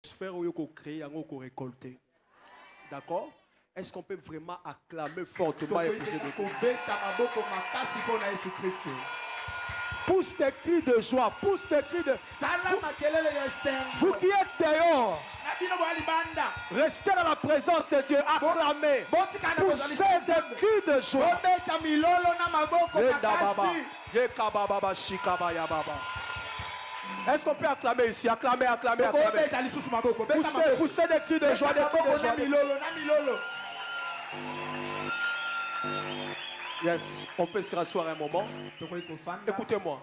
Sphère où il créer, il récolter. D'accord? Est-ce qu'on peut vraiment acclamer fortement et pousser de pousse des cris de joie, pousse des cris de... Vous qui êtes dehors, restez dans la présence de Dieu, acclamez, poussez des cris de joie. Est-ce qu'on peut acclamer ici? Acclamer. Poussez des cris de joie, des cris de joie. Yes, on peut se rasseoir un moment. Écoutez-moi.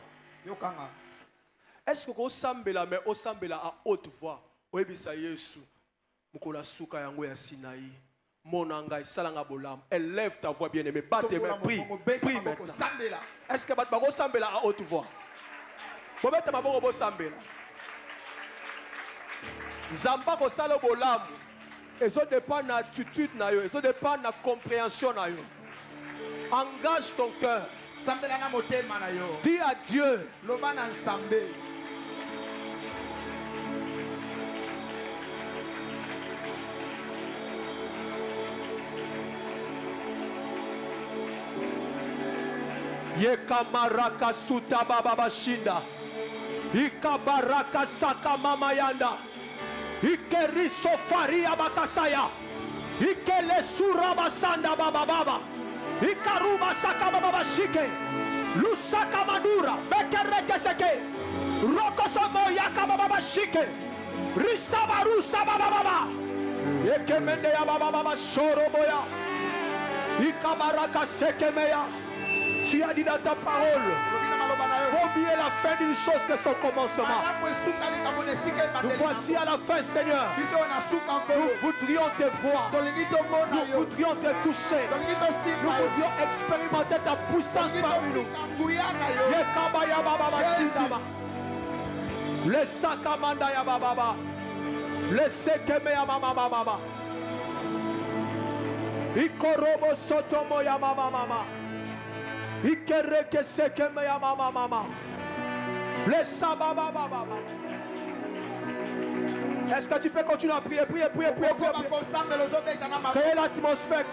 Est-ce que vous sambela mais au sambela à haute voix? Oebisa Yesu. Mukola suka yango ya Sinaï. Monanga isalanga bolam. Élève ta voix bien-aimée. Batte tes mains. Prie maintenant. Est-ce que vous sambela à haute voix? Bobeta maboko bo sambela. Nzamba ko sala bolam. Ezo dépend na attitude na yo, ezo dépend na compréhension na yo. Engage ton cœur. Dis à Dieu. Yekamaraka suta baba bashinda. Ikabaraka saka mama yanda. Ikeri sofari abakasaya. Ikele suraba sanda baba baba. Ikaruba saka baba bashike. Lusaka madura. Bekereke seke. Rokosomo yaka baba bashike. Risaba rusa baba baba. Yekemende ya baba baba shoroboya. Ikabaraka sekemeya. Tu as dit dans ta parole, faut oublier la fin d'une chose que son commencement. Nous voici à la fin, Seigneur. Nous voudrions te voir. Nous voudrions te toucher. Nous voudrions expérimenter ta puissance parmi nous. Le sakamanda ya baba. Le sekeme ya mama. Ikorobo sotomo ya mama. Ikereke sekeme ya mama. Le sababa baba. Est-ce que tu peux continuer à prier? Prier. Créez l'atmosphère.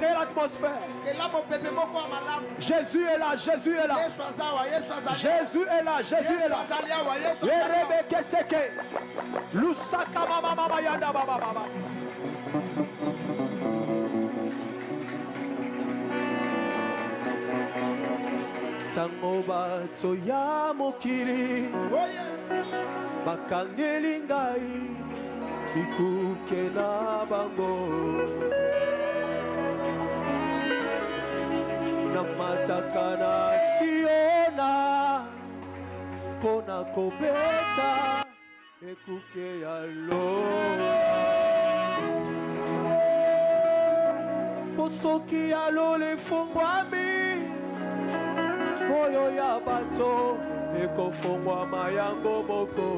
Jésus est là. Jésus est là. Yerebeke seke. Lusaka mama yanda baba. Tango bato ya mokili bakangeli ngai bikuke na bango namataka na siona pona kobeta ekuke ya lola posoki ya lola efungwami oyo ya bato ekofongwa mayango moko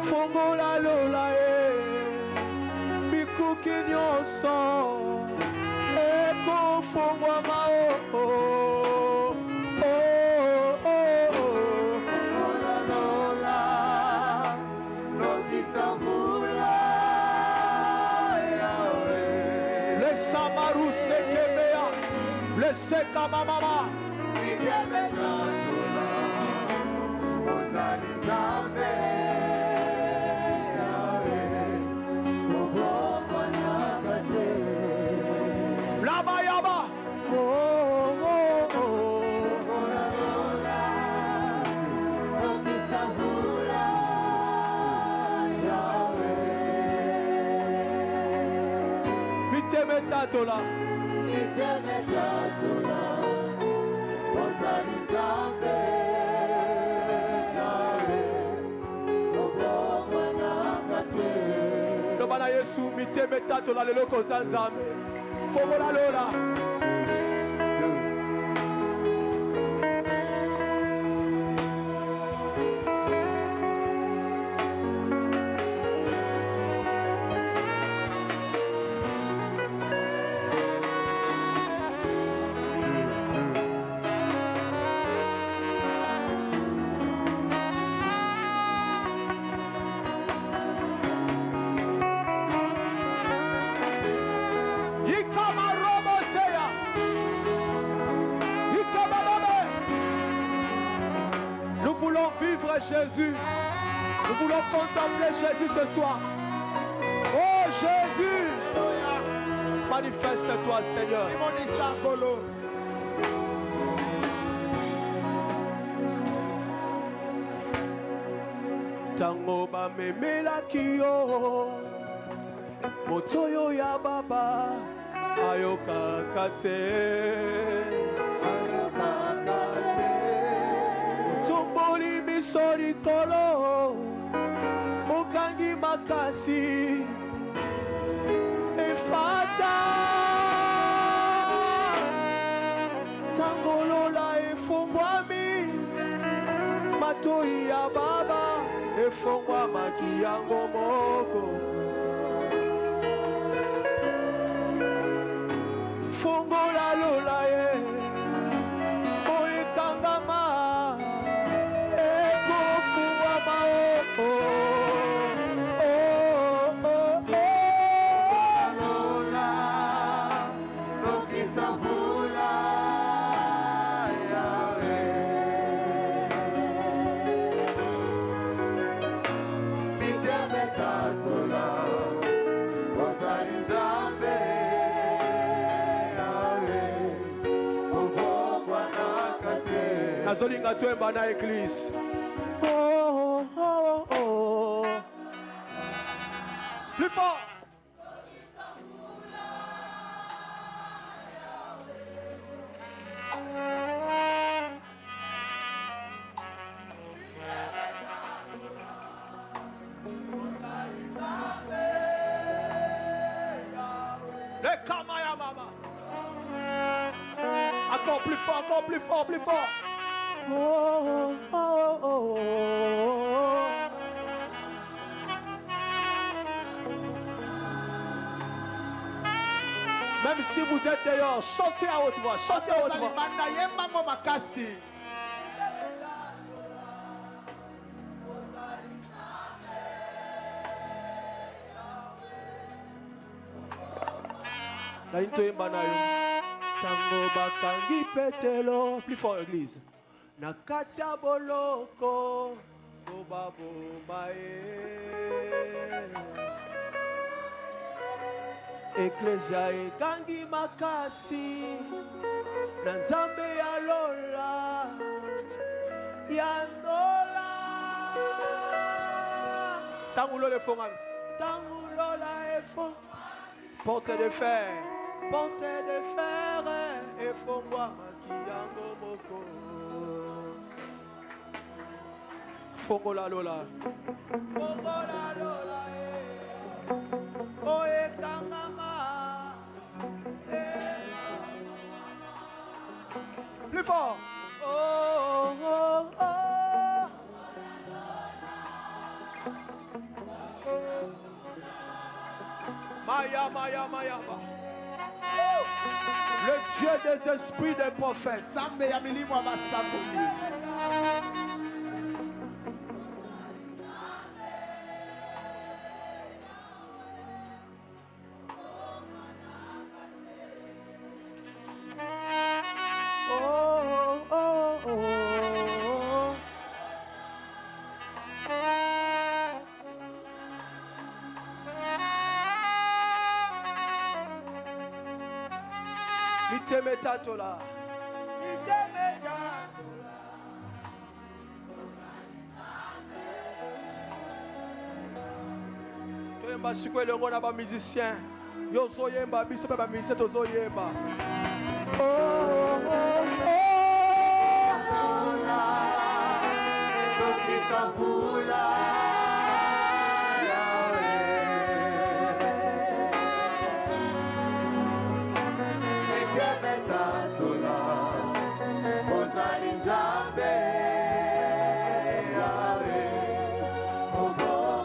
fongola lola bikuki nyonso ekofongwa maoko Seka mama Laba yaba Miteme tatola Lobana Yesu miteme tatola lelo kozanzambe Fomola lola à Jésus. Nous voulons contempler Jésus ce soir. Oh Jésus, manifeste-toi Seigneur. Tango ba memelaki yo motoyo ya baba ayoka te tomboli miso likolo mokangi makasi efata tangolola efungwami matoi ya baba efongwa maki yango moko fongola lola ye oekangama ekofungwa maoko lola lokisa vula nazolinga twemba na église. Oh, oh, oh, oh. Plus fort. Le Kamaya Mama. Encore plus fort, encore plus fort, plus fort. Oh, oh, oh, oh. Même si vous êtes dehors, chantez à haute voix, chantez à haute voix. Tango bakangi petelo, plus fort église. Nakatia boloko kobabomba Eklesia ekangi makasi na nzambe ya lola yandola tangulola efonga tangulola efo porte de fer efongwa makiyango moko fongola lola oe kangama plus fort oh oh oh Maya Maya Maya le Dieu des esprits des prophètes Sambe ya milimo abasakoli Mitemetola. Toyemba sikwe longo na ba musicien. Yo zoyemba biso ba musicien to zoyemba. Oh oh oh.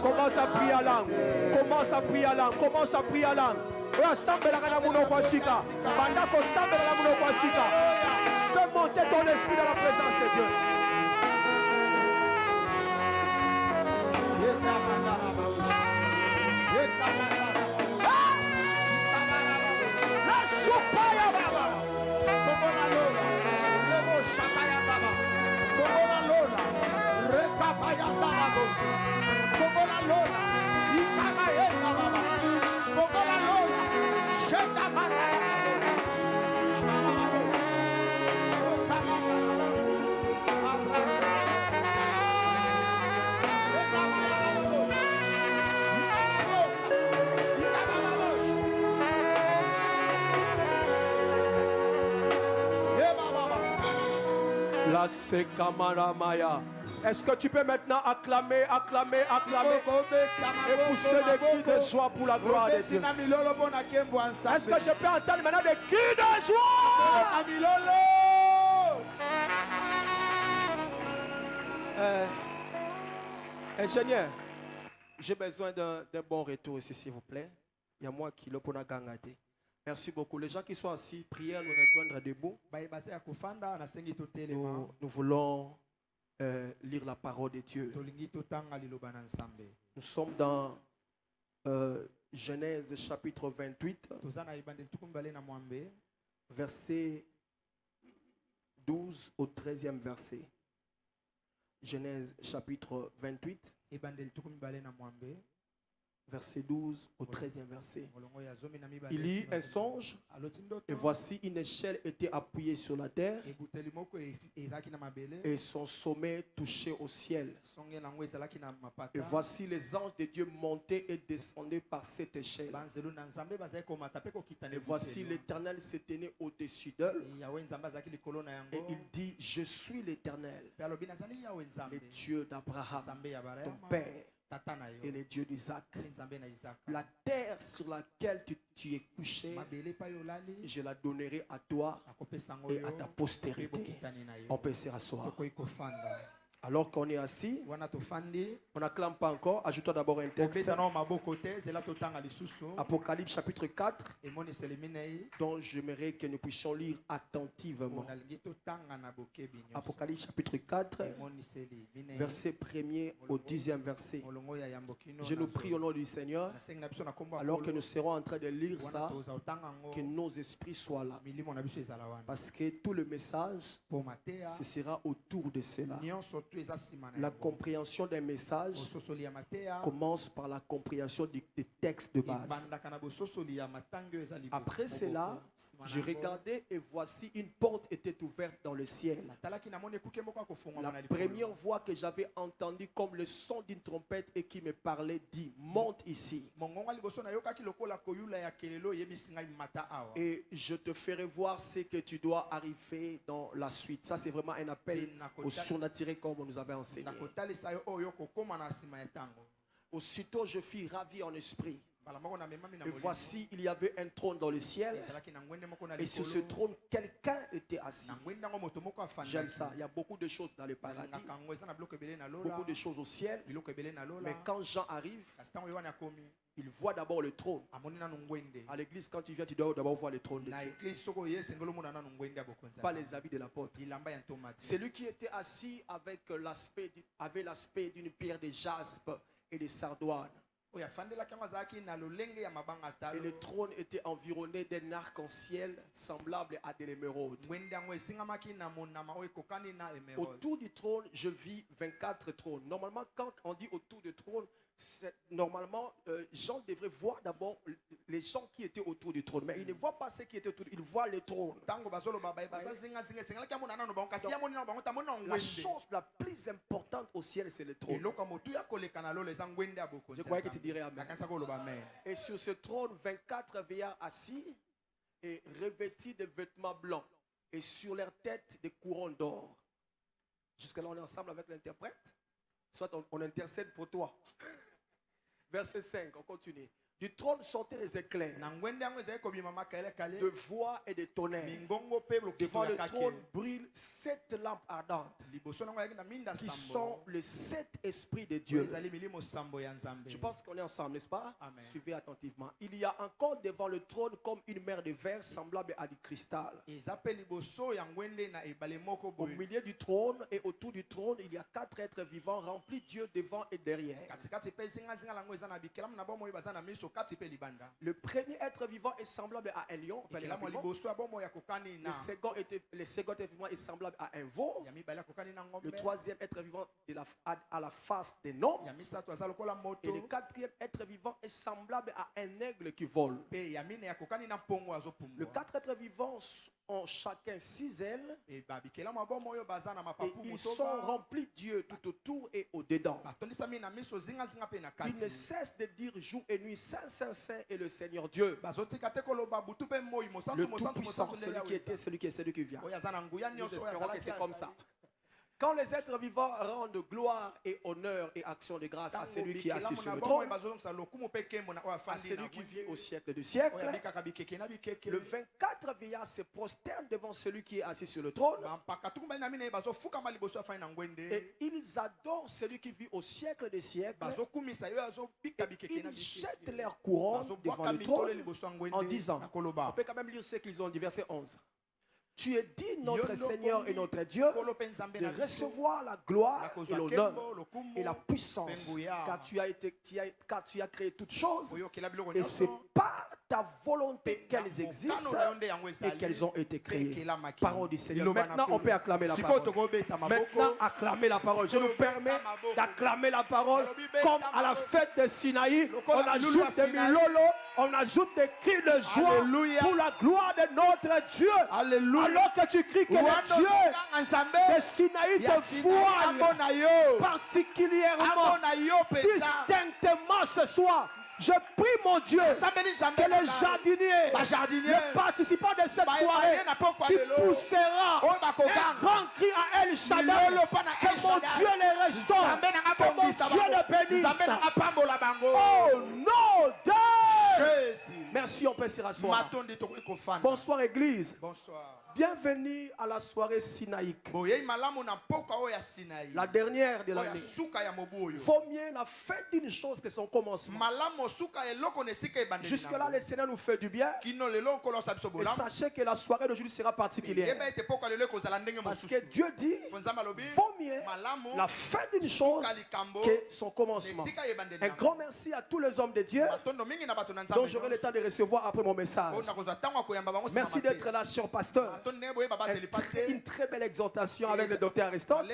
Commence à prier à langue. Commence à prier à langue. Commence à prier à langue. Rassemble la gana kwa shika. Bandako sambe la gana kwa shika. Fais monter ton esprit dans la présence de Dieu. La sopa ya baba. Fogola lola. Levo shaka ya baba. Fogola lola. Rekapa Rasekamanamaya. Est-ce que tu peux maintenant acclamer, acclamer, acclamer et pousser des cris de joie pour la gloire de Dieu? Est-ce que je peux entendre maintenant des cris de joie? Ingénieur, j'ai besoin d'un bon retour ici, s'il vous plaît. Il y a moi qui l'ai pour gangate. Merci beaucoup. Les gens qui sont assis, priez à nous rejoindre debout. Nous voulons lire la parole de Dieu. Nous sommes dans Genèse chapitre 28, verset 12 au 13e verset. Genèse chapitre 28, verset 12 au 13e verset. Il y eut un songe, et voici une échelle était appuyée sur la terre, et son sommet touchait au ciel. Et voici les anges de Dieu montaient et descendaient par cette échelle. Et voici l'Éternel se tenait au-dessus d'eux, et il dit, je suis l'Éternel, le Dieu d'Abraham, ton père, et le Dieu d'Isaac. La terre sur laquelle tu es couché, je la donnerai à toi et à ta postérité. On peut se rasseoir. Alors qu'on est assis, on n'acclame pas encore. Ajoute-toi d'abord un texte. Apocalypse chapitre 4, dont j'aimerais que nous puissions lire attentivement. Apocalypse chapitre 4, verset 1er au 10e verset. Je nous prie au nom du Seigneur, alors que nous serons en train de lire ça, que nos esprits soient là. Parce que tout le message, ce sera autour de cela. La compréhension d'un message commence par la compréhension des textes de base. Après cela, je regardais et voici une porte était ouverte dans le ciel. La première voix que j'avais entendue comme le son d'une trompette et qui me parlait dit, monte ici. Et je te ferai voir ce que tu dois arriver dans la suite. Ça, c'est vraiment un appel au surnaturel comme on nous avait enseigné. Aussitôt, je fus ravi en esprit. Et voici, il y avait un trône dans le ciel. Et sur ce trône, quelqu'un était assis. J'aime ça. Il y a beaucoup de choses dans le paradis. Beaucoup de choses au ciel. Mais quand Jean arrive, il voit d'abord le trône. À l'église, quand tu viens, tu dois d'abord voir le trône de Dieu. Pas les habits de l'apôtre. Celui qui était assis avait l'aspect d'une pierre de jaspe et de sardoine. Et le trône était environné d'un arc-en-ciel semblable à de l'émeraude. Autour du trône, je vis 24 trônes. Normalement, quand on dit autour du trône, normalement, Jean devrait voir d'abord les gens qui étaient autour du trône. Mais il ne voit pas ceux qui étaient autour, il voit le trône. La chose la plus importante au ciel, c'est le trône. Je croyais que tu dirais amen. Et sur ce trône, 24 vieillards assis et revêtis de vêtements blancs. Et sur leur tête, des couronnes d'or. Jusque-là, on est ensemble avec l'interprète. Soit on intercède pour toi. Verset 5, on continue. Du trône sortaient les éclairs de voix et de tonnerre. Devant le trône brûlent 7 lampes ardentes qui sont les 7 esprits de Dieu. Je pense qu'on est ensemble, n'est-ce pas? Amen. Suivez attentivement. Il y a encore devant le trône comme une mer de verre semblable à du cristal. Au milieu du trône et autour du trône, il y a 4 êtres vivants remplis Dieu devant et derrière. Le premier être vivant est semblable à un lion. Le second être vivant est semblable à un veau. Le troisième être vivant à la face d'un homme. Et le quatrième être vivant est semblable à un aigle qui vole. Les 4 êtres vivants ont chacun 6 ailes. Et ils sont remplis de Dieu tout autour et au-dedans. Ils ne cessent de dire jour et nuit, Saint, Saint, Saint est le Seigneur Dieu. Le Tout-Puissant, celui qui était, celui qui est, celui qui vient. Nous espérons que c'est comme ça. Quand les êtres vivants rendent gloire et honneur et action de grâce à celui qui est assis sur le trône, à celui qui vit au siècle du siècle, le 24 vieillards se prosternent devant celui qui est assis sur le trône et ils adorent celui qui vit au siècle des siècles. Ils jettent leur couronne devant le trône en disant, on peut quand même lire ce qu'ils ont dit, verset 11. Tu es digne, notre Seigneur et notre Dieu, de recevoir la gloire et l'honneur et la puissance, car tu as créé toutes choses, et c'est par ta volonté qu'elles existent et qu'elles ont été créées. Parole du Seigneur. Maintenant, on peut acclamer la parole. Maintenant, acclamer la parole. Je nous permets d'acclamer la parole comme à la fête de Sinaï. On ajoute des milolo, on ajoute des cris de joie pour la gloire de notre Dieu. Alléluia. Alors que tu cries que le Dieu de Sinaï te voie particulièrement, distinctement ce soir. Je prie, mon Dieu, que les jardiniers, les participants de cette soirée, qui poussera un grand cri à El Shaddai, que mon Dieu les restaure, que mon Dieu les bénisse. Au nom de Jésus. Merci, on peut se rasseoir. Bonsoir, Église. Bonsoir. Bienvenue à la soirée sinaïque. La dernière de l'année. Vaut mieux la fin d'une chose que son commencement. Jusque-là, le Seigneur nous fait du bien. Et sachez que la soirée d'aujourd'hui sera particulière. Parce que Dieu dit, vaut mieux la fin d'une chose que son commencement. Un grand merci à tous les hommes de Dieu dont j'aurai le temps de recevoir après mon message. Merci d'être là, cher pasteur. Une très belle exhortation avec le docteur Aristote.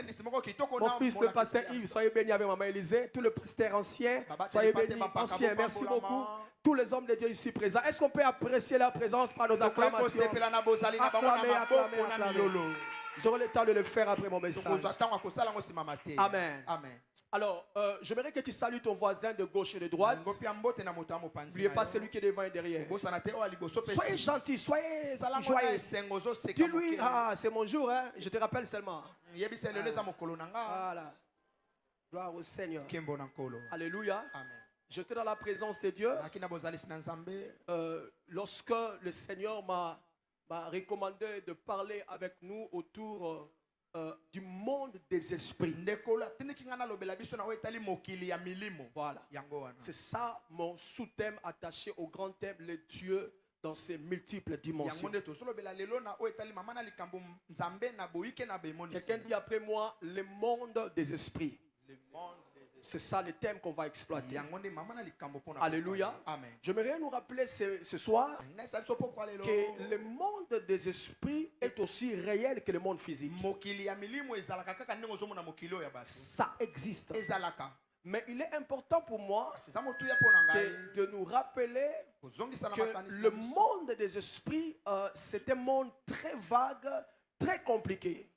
Mon fils, le pasteur Yves, soyez bénis avec maman Élisée. Tous les pasteurs anciens, soyez bénis, anciens. Merci beaucoup. Tous les hommes de Dieu ici présents. Est-ce qu'on peut apprécier leur présence par nos acclamations? Acclamez, acclamez, acclamez. J'aurai le temps de le faire après mon message. Amen. Amen. Alors, j'aimerais que tu salues ton voisin de gauche et de droite. N'oubliez pas celui qui est devant et derrière. Soyez gentil, soyez joyeux. Dis-lui, ah, c'est mon jour, hein? Je te rappelle seulement. Voilà. Gloire au Seigneur. Alléluia. J'étais dans la présence de Dieu lorsque le Seigneur m'a recommandé de parler avec nous autour du monde des esprits. Voilà. C'est ça mon sous-thème attaché au grand thème, les dieux dans ses multiples dimensions. Quelqu'un dit après moi, le monde des esprits. C'est ça le thème qu'on va exploiter. Alléluia. Amen. J'aimerais nous rappeler ce soir que le monde des esprits est aussi réel que le monde physique. Ça existe. Mais il est important pour moi de nous rappeler que le monde des esprits, c'est un monde très vague, très compliqué.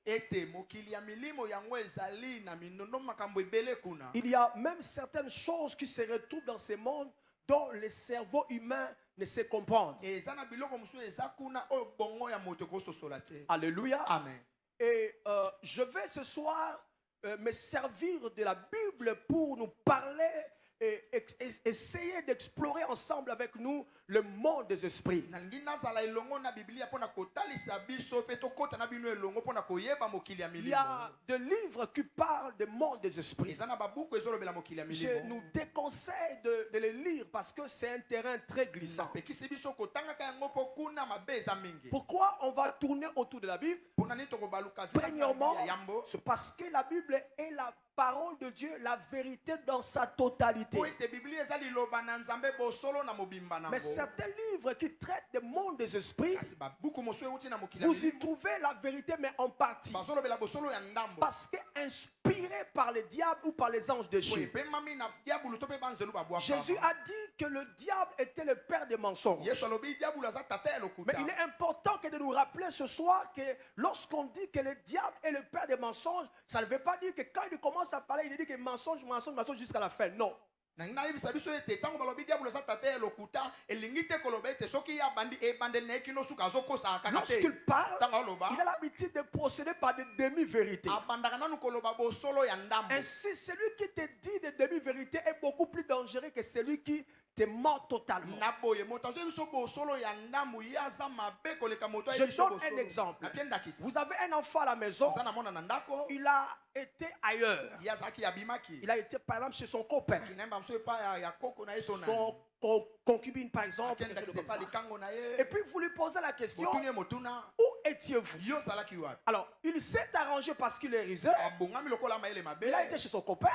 Il y a même certaines choses qui se retrouvent dans ce monde dont le cerveau humain ne sait comprendre. Alléluia. Amen. Et je vais ce soir me servir de la Bible pour nous parler et essayer d'explorer ensemble avec nous le monde des esprits. Il y a des livres qui parlent du monde des esprits. Je nous déconseille de les lire parce que c'est un terrain très glissant. Pourquoi on va tourner autour de la Bible? Premièrement, c'est parce que la Bible est la parole de Dieu, la vérité dans sa totalité. Mais certains livres qui traitent du monde des esprits, vous y trouvez la vérité, mais en partie. Parce que inspiré par le diable ou par les anges de Dieu. Jésus a dit que le diable était le père des mensonges. Mais il est important que de nous rappeler ce soir que lorsqu'on dit que le diable est le père des mensonges, ça ne veut pas dire que quand il commence à parler, il dit que mensonge, mensonge, mensonge jusqu'à la fin. Non. Lorsqu'il parle, il a l'habitude de procéder par des demi-vérités. Ainsi, celui qui te dit des demi-vérités est beaucoup plus dangereux que celui qui te ment totalement. Je donne un exemple. Vous avez un enfant à la maison, il a été ailleurs. Il a été par exemple chez son copain, son concubine par exemple, et puis vous lui posez la question, où étiez-vous? Alors il s'est arrangé parce qu'il est rusé. Il a été chez son copain,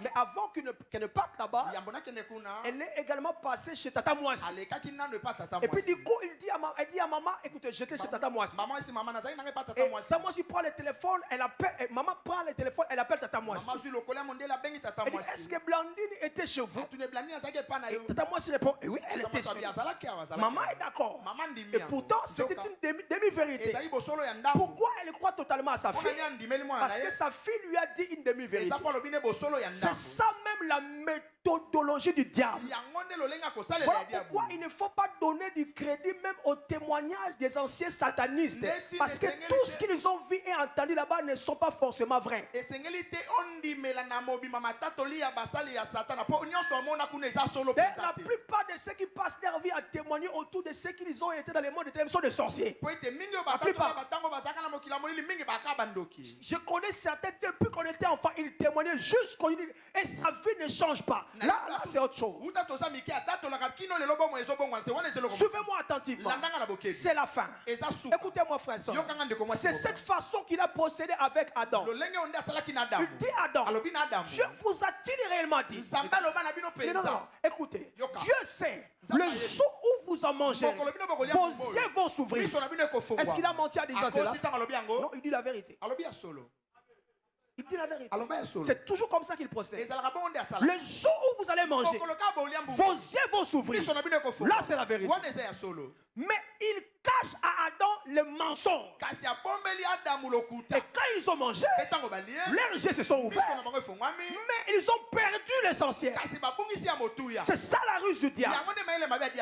mais avant qu'elle ne parte là-bas, elle est également passée chez Tata Moissi. Et puis du coup il dit à maman, écoutez, j'étais chez Tata Moissi. Et Tata Moissi prend le téléphone, elle appelle, maman prend le téléphone, elle appelle Tata Moissi. Elle dit, est-ce que Blandine était chez vous? Tata Moissi répond, oui, elle était chez vous. Maman est d'accord. Et pourtant, c'était une demi-vérité. Pourquoi elle croit totalement à sa fille? Parce que sa fille lui a dit une demi-vérité. C'est ça même la méthodologie du diable. Voilà pourquoi il ne faut pas donner du crédit même au témoignage des anciens satanistes. Parce que tout ce qu'ils ont vu et entendu là-bas ne sont pas forcément vrais. La plupart de ceux qui passent leur vie à témoigner autour de ceux qu'ils ont été dans le monde sont des sorciers. Je connais certains depuis qu'on était enfant, ils témoignaient jusqu'au et sa vie ne change pas. Là c'est autre chose. Suivez-moi attentivement. C'est la fin. Écoutez-moi frère. C'est cette façon qu'il a procédé avec Adam. Il dit à Adam, Dieu vous a-t-il réellement dit? Non. Écoutez, Dieu sait, le jour où vous en mangerez, vos yeux vont s'ouvrir. Est-ce qu'il a menti à déjà cela? Non, il dit la vérité. Il dit la vérité. C'est toujours comme ça qu'il procède. Le jour où vous allez manger, vos yeux vont s'ouvrir. Là, c'est la vérité. Mais il cache à Adam le mensonge. Et quand ils ont mangé, leurs yeux se sont ouverts. Mais ils ont perdu l'essentiel. C'est ça la ruse du diable.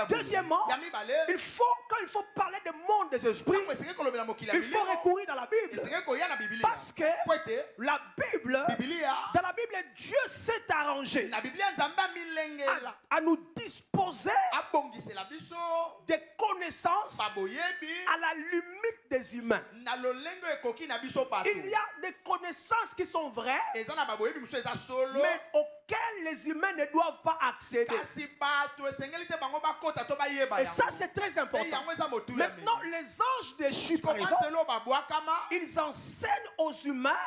Deuxièmement, quand il faut parler du monde des esprits, il faut recourir dans la Bible. Parce que la Bible, dans la Bible, Dieu s'est arrangé à nous disposer des connaissances à la limite des humains. Il y a des connaissances qui sont vraies, mais auxquelles les humains ne doivent pas accéder. Et ça, c'est très important. Maintenant, les anges déchus, par exemple, ils enseignent aux humains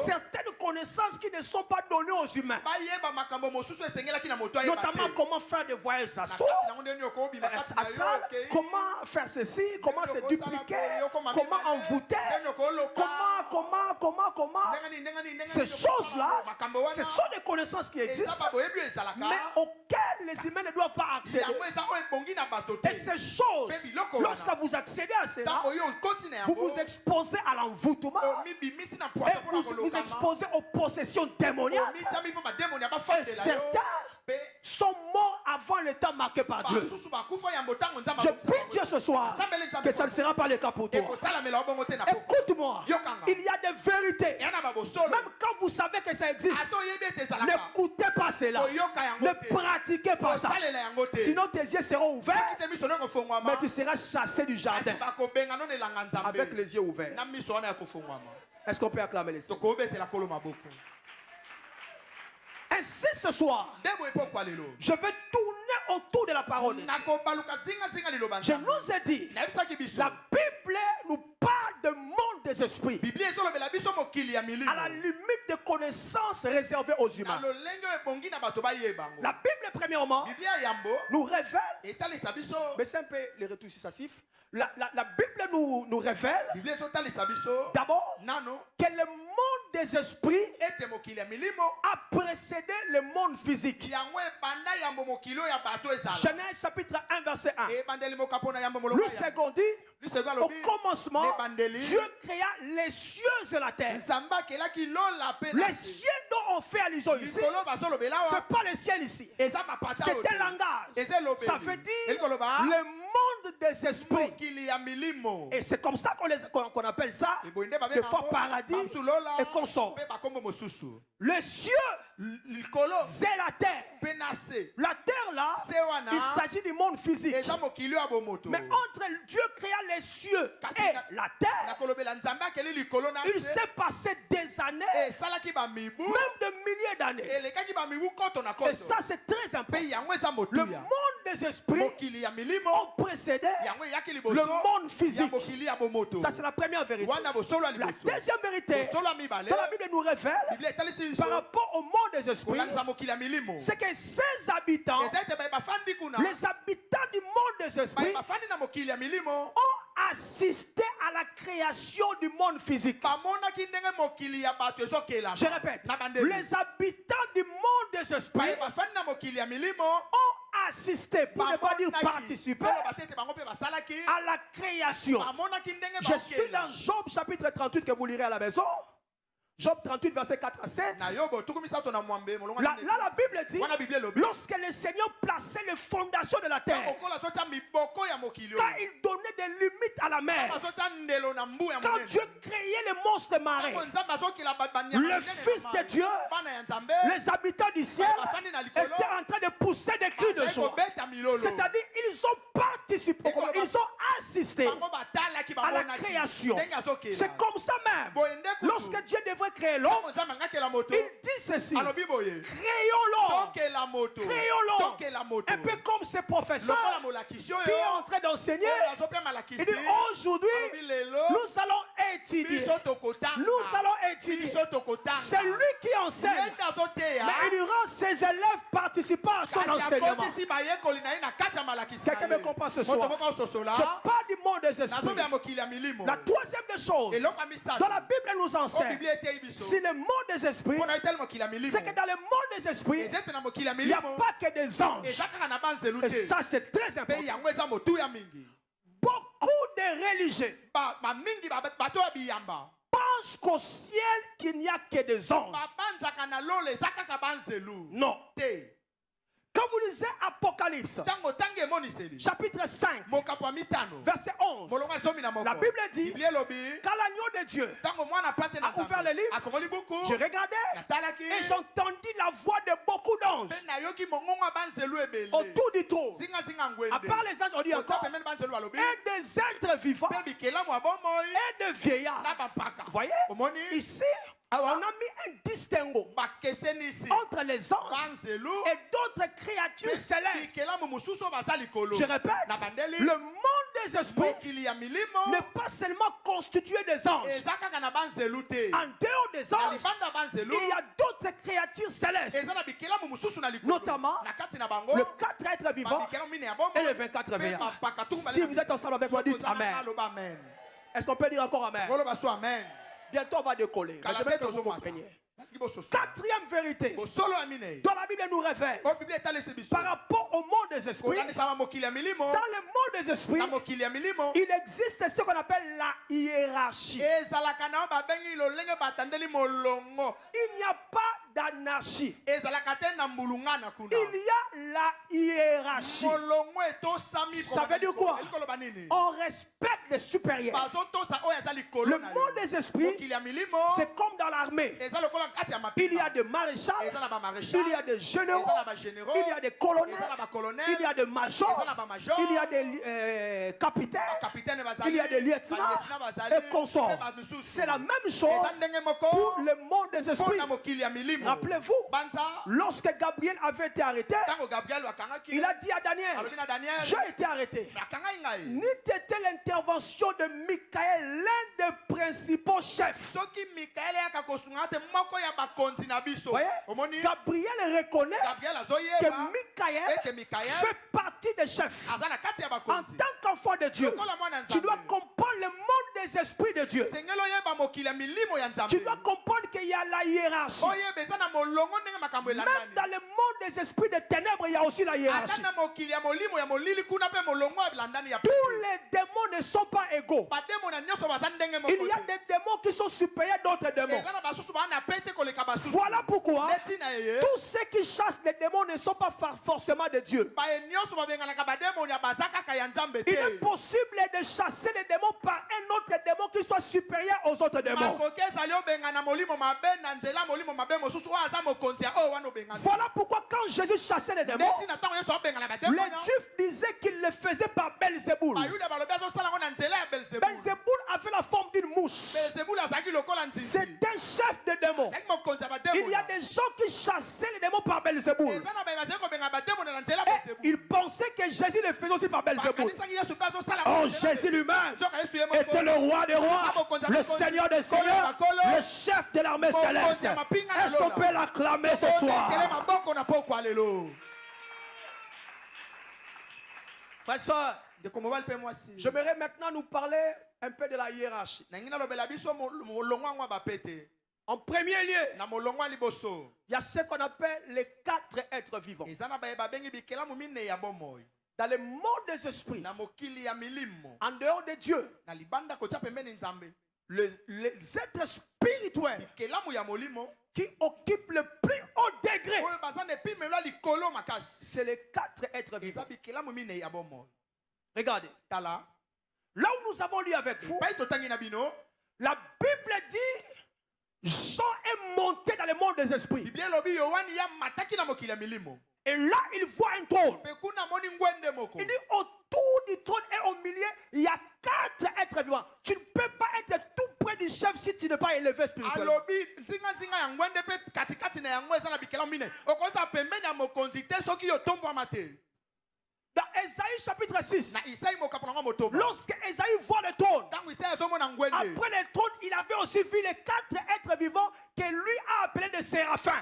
certaines connaissances qui ne sont pas données aux humains. Notamment comment faire des voyages astrales, comment faire ceci, comment se dupliquer, comment envoûter, comment. Ces choses-là, ce sont des connaissances qui existent, mais auxquelles les humains ne doivent pas accéder. Et ces choses, lorsque vous accédez à cela, vous vous exposez à l'envoûtement et vous vous exposez aux possessions démoniaques. Et certains sont morts avant le temps marqué par Dieu. Je prie Dieu ce soir que ça ne sera pas le cas pour toi. Écoute-moi, il y a des vérités. Même quand vous savez que ça existe, n'écoutez pas cela. Ne pratiquez pas ça. Sinon tes yeux seront ouverts, mais tu seras chassé du jardin avec les yeux ouverts. Est-ce qu'on peut acclamer les Seigneurs? Ainsi ce soir, je vais tourner autour de la parole. Je nous ai dit, la Bible nous parle du monde des esprits, à la limite de connaissances réservées aux humains. La Bible, premièrement, nous révèle, mais c'est un peu les retours successifs. La Bible nous révèle d'abord que le monde des esprits a précédé le monde physique. Genèse chapitre 1 verset 1. Le second dit, au commencement, Dieu créa les cieux et la terre. Les cieux dont on fait allusion ici, ce n'est pas le ciel ici. C'est un langage. Ça veut dire le monde des esprits. Et c'est comme ça qu'on appelle ça des fois paradis et consort. Les cieux, c'est la terre. La terre là, il s'agit du monde physique. Mais entre Dieu créa les cieux et la terre, il s'est passé des années, même de milliers d'années. Et ça c'est très important. Le monde des esprits ont précédé le monde physique. Ça c'est la première vérité. La deuxième vérité, dans la Bible nous révèle par rapport au monde des esprits, c'est que ces habitants, les habitants du monde des esprits, ont assisté à la création du monde physique. Je répète, les habitants du monde des esprits ont assisté, pour ne pas dire participer, à la création. Je suis dans Job chapitre 38 que vous lirez à la maison. Job 38, verset 4 à 7. Là, la Bible dit, lorsque le Seigneur plaçait les fondations de la terre, quand il donnait des limites à la mer, quand Dieu créait les monstres marins, le Fils de Dieu, les habitants du ciel étaient en train de pousser des cris de joie. C'est-à-dire, ils ont participé, ils ont assisté à la création. C'est comme ça même. Lorsque Dieu devrait créer l'homme, il dit ceci: créons-l'homme, un peu comme ces professeurs qui est en train d'enseigner. Il dit aujourd'hui nous allons étudier, c'est lui qui enseigne, mais il rend ses élèves participants à son enseignement. Quelqu'un me comprend ce soir? Je parle du monde des esprits. La troisième des choses, dans la Bible nous enseigne, si le monde des esprits, c'est que dans le monde des esprits, il n'y a pas que des anges. Et ça c'est très important. Beaucoup de religieux pensent qu'au ciel qu'il n'y a que des anges. Non. Quand vous lisez Apocalypse, chapitre 5, verset 11, la Bible dit, quand l'agneau de Dieu a ouvert le livre, je regardais et j'entendis la voix de beaucoup d'anges autour du trône. À part les anges, on dit encore, et des êtres vivants et des vieillards. Vous voyez, ici, on a mis un distinguo entre les anges et d'autres créatures célestes. Je répète, le monde des esprits n'est pas seulement constitué des anges. En dehors des anges, il y a d'autres créatures célestes, notamment le 4 êtres vivants et les 24 veillards. Si vous êtes ensemble avec moi, dites Amen. Est-ce qu'on peut dire encore Amen? Bientôt on va décoller. Mais j'aimerais que vous compreniez. Quatrième vérité, dans la Bible nous révèle par rapport au monde des esprits. Dans le monde des esprits, il existe ce qu'on appelle la hiérarchie. Il n'y a pas d'anarchie. Il y a la hiérarchie. Ça veut dire quoi? On respecte les supérieurs. Le monde des esprits, c'est comme dans l'armée. Il y a des maréchals, il y a des généraux, il y a des colonels, il y a des majors, il y a des capitaines, il y a des lieutenants et consorts. C'est la même chose pour le monde des esprits. Rappelez-vous Rappelez-vous, lorsque Gabriel avait été arrêté, il a dit à Daniel, j'ai été arrêté. N'était l'intervention de Michael l'un des principaux chefs? Voyez, Gabriel reconnaît que Michael fait partie des chefs. En tant qu'enfant de Dieu, tu dois comprendre le monde des esprits de Dieu. Tu dois comprendre qu'il y a la hiérarchie. Même dans le monde des esprits de ténèbres, il y a aussi la hiérarchie. Tous les démons ne sont pas égaux. Il y a des démons qui sont supérieurs à d'autres démons. Voilà pourquoi tous ceux qui chassent les démons ne sont pas forcément de Dieu. Il est possible de chasser les démons par un autre démon qui soit supérieur aux autres démons. Voilà pourquoi quand Jésus chassait les démons, les Juifs disaient qu'il le faisait par Belzéboul. Belzéboul avait la forme d'une mouche. C'est un chef de démons. Il y a des gens qui chassaient les démons par Belzéboul. Ils pensaient que Jésus le faisait aussi par Belzéboul. Oh, Jésus lui-même était le roi des rois, le Seigneur des seigneurs, le chef de l'armée céleste. Est-ce qu'on peut l'acclamer ce soir? Frères et sœurs, j'aimerais maintenant nous parler un peu de la hiérarchie. En premier lieu, il y a ce qu'on appelle les 4 êtres vivants. Dans le monde des esprits, en dehors de Dieu, les êtres spirituels qui occupent le plus haut degré, c'est les 4 êtres vivants. Regardez, là où nous avons lu avec vous, la Bible dit Jean est monté dans le monde des esprits. Et là, il voit un trône. Il dit autour du trône et au milieu, il y a 4 êtres vivants. Tu ne peux pas être tout près du chef si tu n'es pas élevé spirituellement. Dans Esaïe chapitre 6, lorsque Esaïe voit le trône, après le trône, il avait aussi vu les 4 êtres vivants que lui a appelés des séraphins.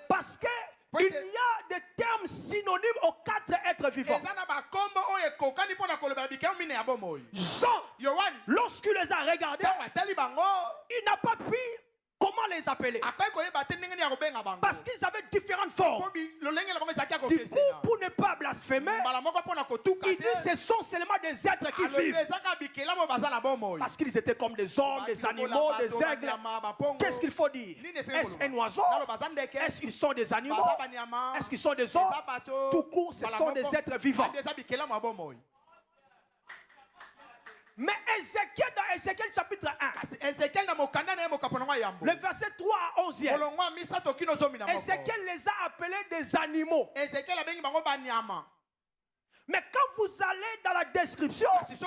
Parce qu'il y a des termes synonymes aux 4 êtres vivants. Jean, lorsqu'il les a regardés, il n'a pas pu comment les appeler. Parce qu'ils avaient différentes formes. Du coup, pour ne pas blasphémer, il dit ce sont seulement des êtres qui vivent. Parce qu'ils étaient comme des hommes, des animaux, des aigles. Qu'est-ce qu'il faut dire? Est-ce un oiseau? Est-ce qu'ils sont des animaux? Est-ce qu'ils sont des hommes? Tout court, ce sont des êtres vivants. Mais Ézéchiel, dans Ézéchiel chapitre 1, le verset 3 à 11, Ézéchiel les a appelés des animaux. Mais quand vous allez dans la description, vous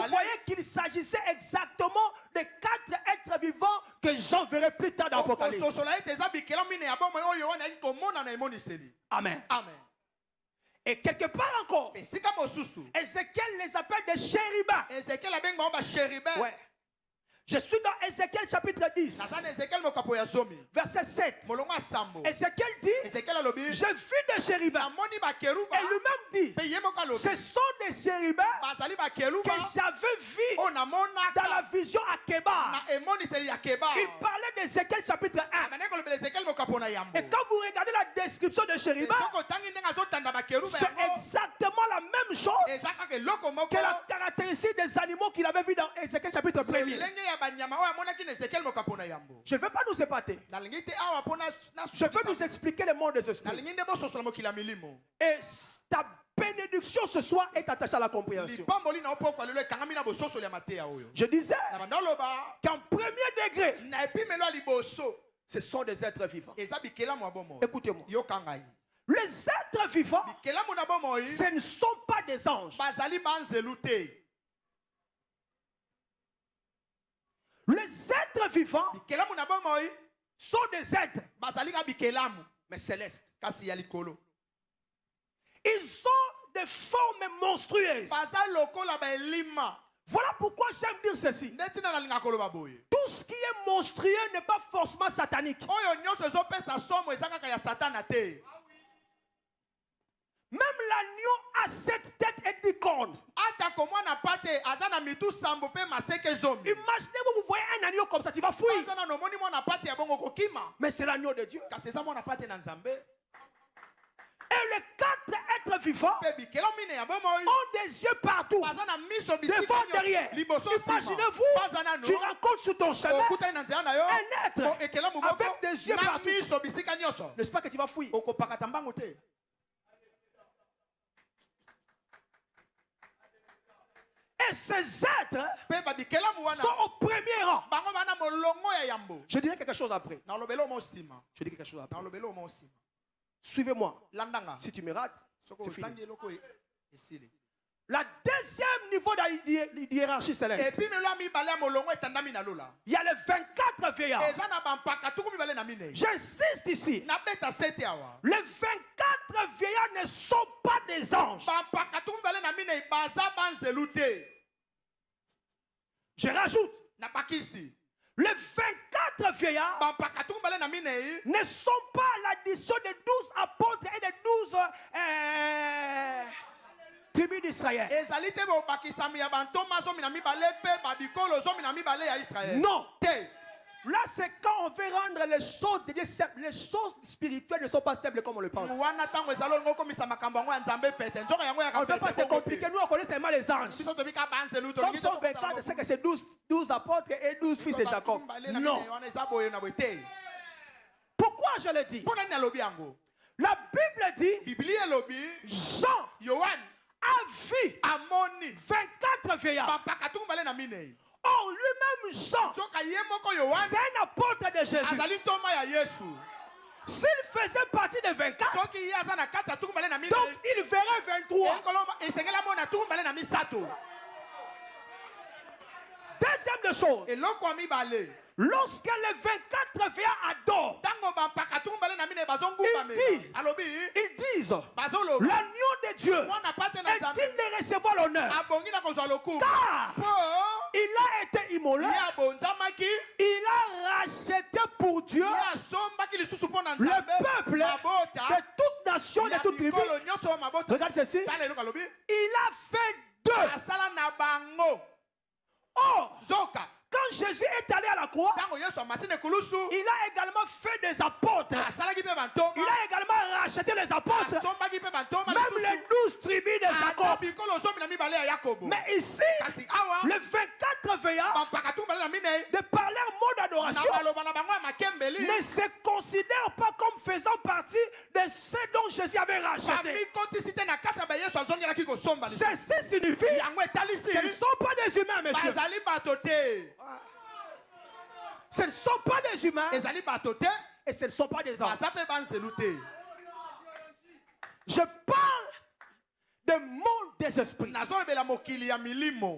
voyez qu'il s'agissait exactement des 4 êtres vivants que Jean verrait plus tard dans l'Apocalypse. Amen. Amen. Et quelque part encore, Ézéchiel les appelle des chérubins. Ouais. Je suis dans Ézéchiel chapitre 10, verset 7. Ézéchiel dit, j'ai vu des chérubins. Et lui-même dit, ce sont des chérubins que j'avais vus dans la vision à Kébar. Il parlait d'Ézéchiel chapitre 1. Et quand vous regardez la description de chérubins, c'est exactement la même chose que la caractéristique des animaux qu'il avait vu dans Ézéchiel chapitre 1. Je ne veux pas nous épater. Je veux nous expliquer le monde des esprits. Et ta bénédiction ce soir est attachée à la compréhension. Je disais qu'en premier degré, ce sont des êtres vivants. Écoutez-moi. Les êtres vivants, ce ne sont pas des anges. Les êtres vivants bikelamu na bomoi sont des êtres, bazalika bikelamu mais célestes. kasi ya likolo. Ils ont des formes monstrueuses. Baza lokola ba elima. Voilà pourquoi j'aime dire ceci. Neti na linga koloba boye. Tout ce qui est monstrueux n'est pas forcément satanique. Oyo nyonso ezopesa somo ezaka ya satana te. Même l'agneau a 7 têtes et 10 cornes. Ata komwana pate azana mitu sambo pe maseke zomi. Imaginez-vous, vous voyez un agneau comme ça, tu vas fuir. Azana no moni mwana pate ya bongo kokima. Mais c'est l'agneau de Dieu. Kasi eza mwana pate na Nzambe. Et les 4 êtres vivants Pe bikela mine ya bomoi. ont des yeux partout. Bazana miso bisika. Devant, derrière. Imaginez-vous, tu rencontres sur ton chemin un être avec des yeux partout. N'est-ce pas que tu vas fuir? Et ces êtres sont au premier rang. Je dirai quelque chose après. Je dis quelque chose après. Suivez-moi. Si tu me rates, c'est fini. La deuxième niveau de hiérarchie céleste. Il y a les 24 vieillards. J'insiste ici. Les 24 vieillards ne sont pas des anges. Je rajoute. Les 24 vieillards ne sont pas l'addition des 12 apôtres et des 12 tribus d'Israël. Non. Là, c'est quand on veut rendre les choses de Dieu simples. Les choses spirituelles ne sont pas simples comme on le pense. On ne fait pas se compliquer. Nous, on connaît seulement les anges. Comme sont 24, c'est que c'est 12 apôtres et 12 fils de Jacob. Non. Pourquoi je le dis? La Bible dit Jean a vu 24 vieillards. Or, lui-même, Jean, c'est un apôtre de Jésus. S'il faisait partie des 24, donc il verrait 23. Deuxième des choses, lorsque les 24 vieillards adorent, ils disent l'agneau de Dieu est digne de recevoir l'honneur, car il a été immolé, il a racheté pour Dieu le peuple de toute nation, de toute tribu. Regarde ceci, il a fait deux. Or, quand Jésus est allé à la croix, il a également fait des apôtres. Il a également racheté les apôtres. Même les 12 tribus de Jacob. Mais ici, les 24 veillards, de par leur mot d'adoration, ne se considèrent pas comme faisant partie de ce dont Jésus avait racheté. Ceci signifie ce ne sont pas des humains, messieurs. Ce ne sont pas des humains et ce ne sont pas des anges. Je parle du monde des esprits.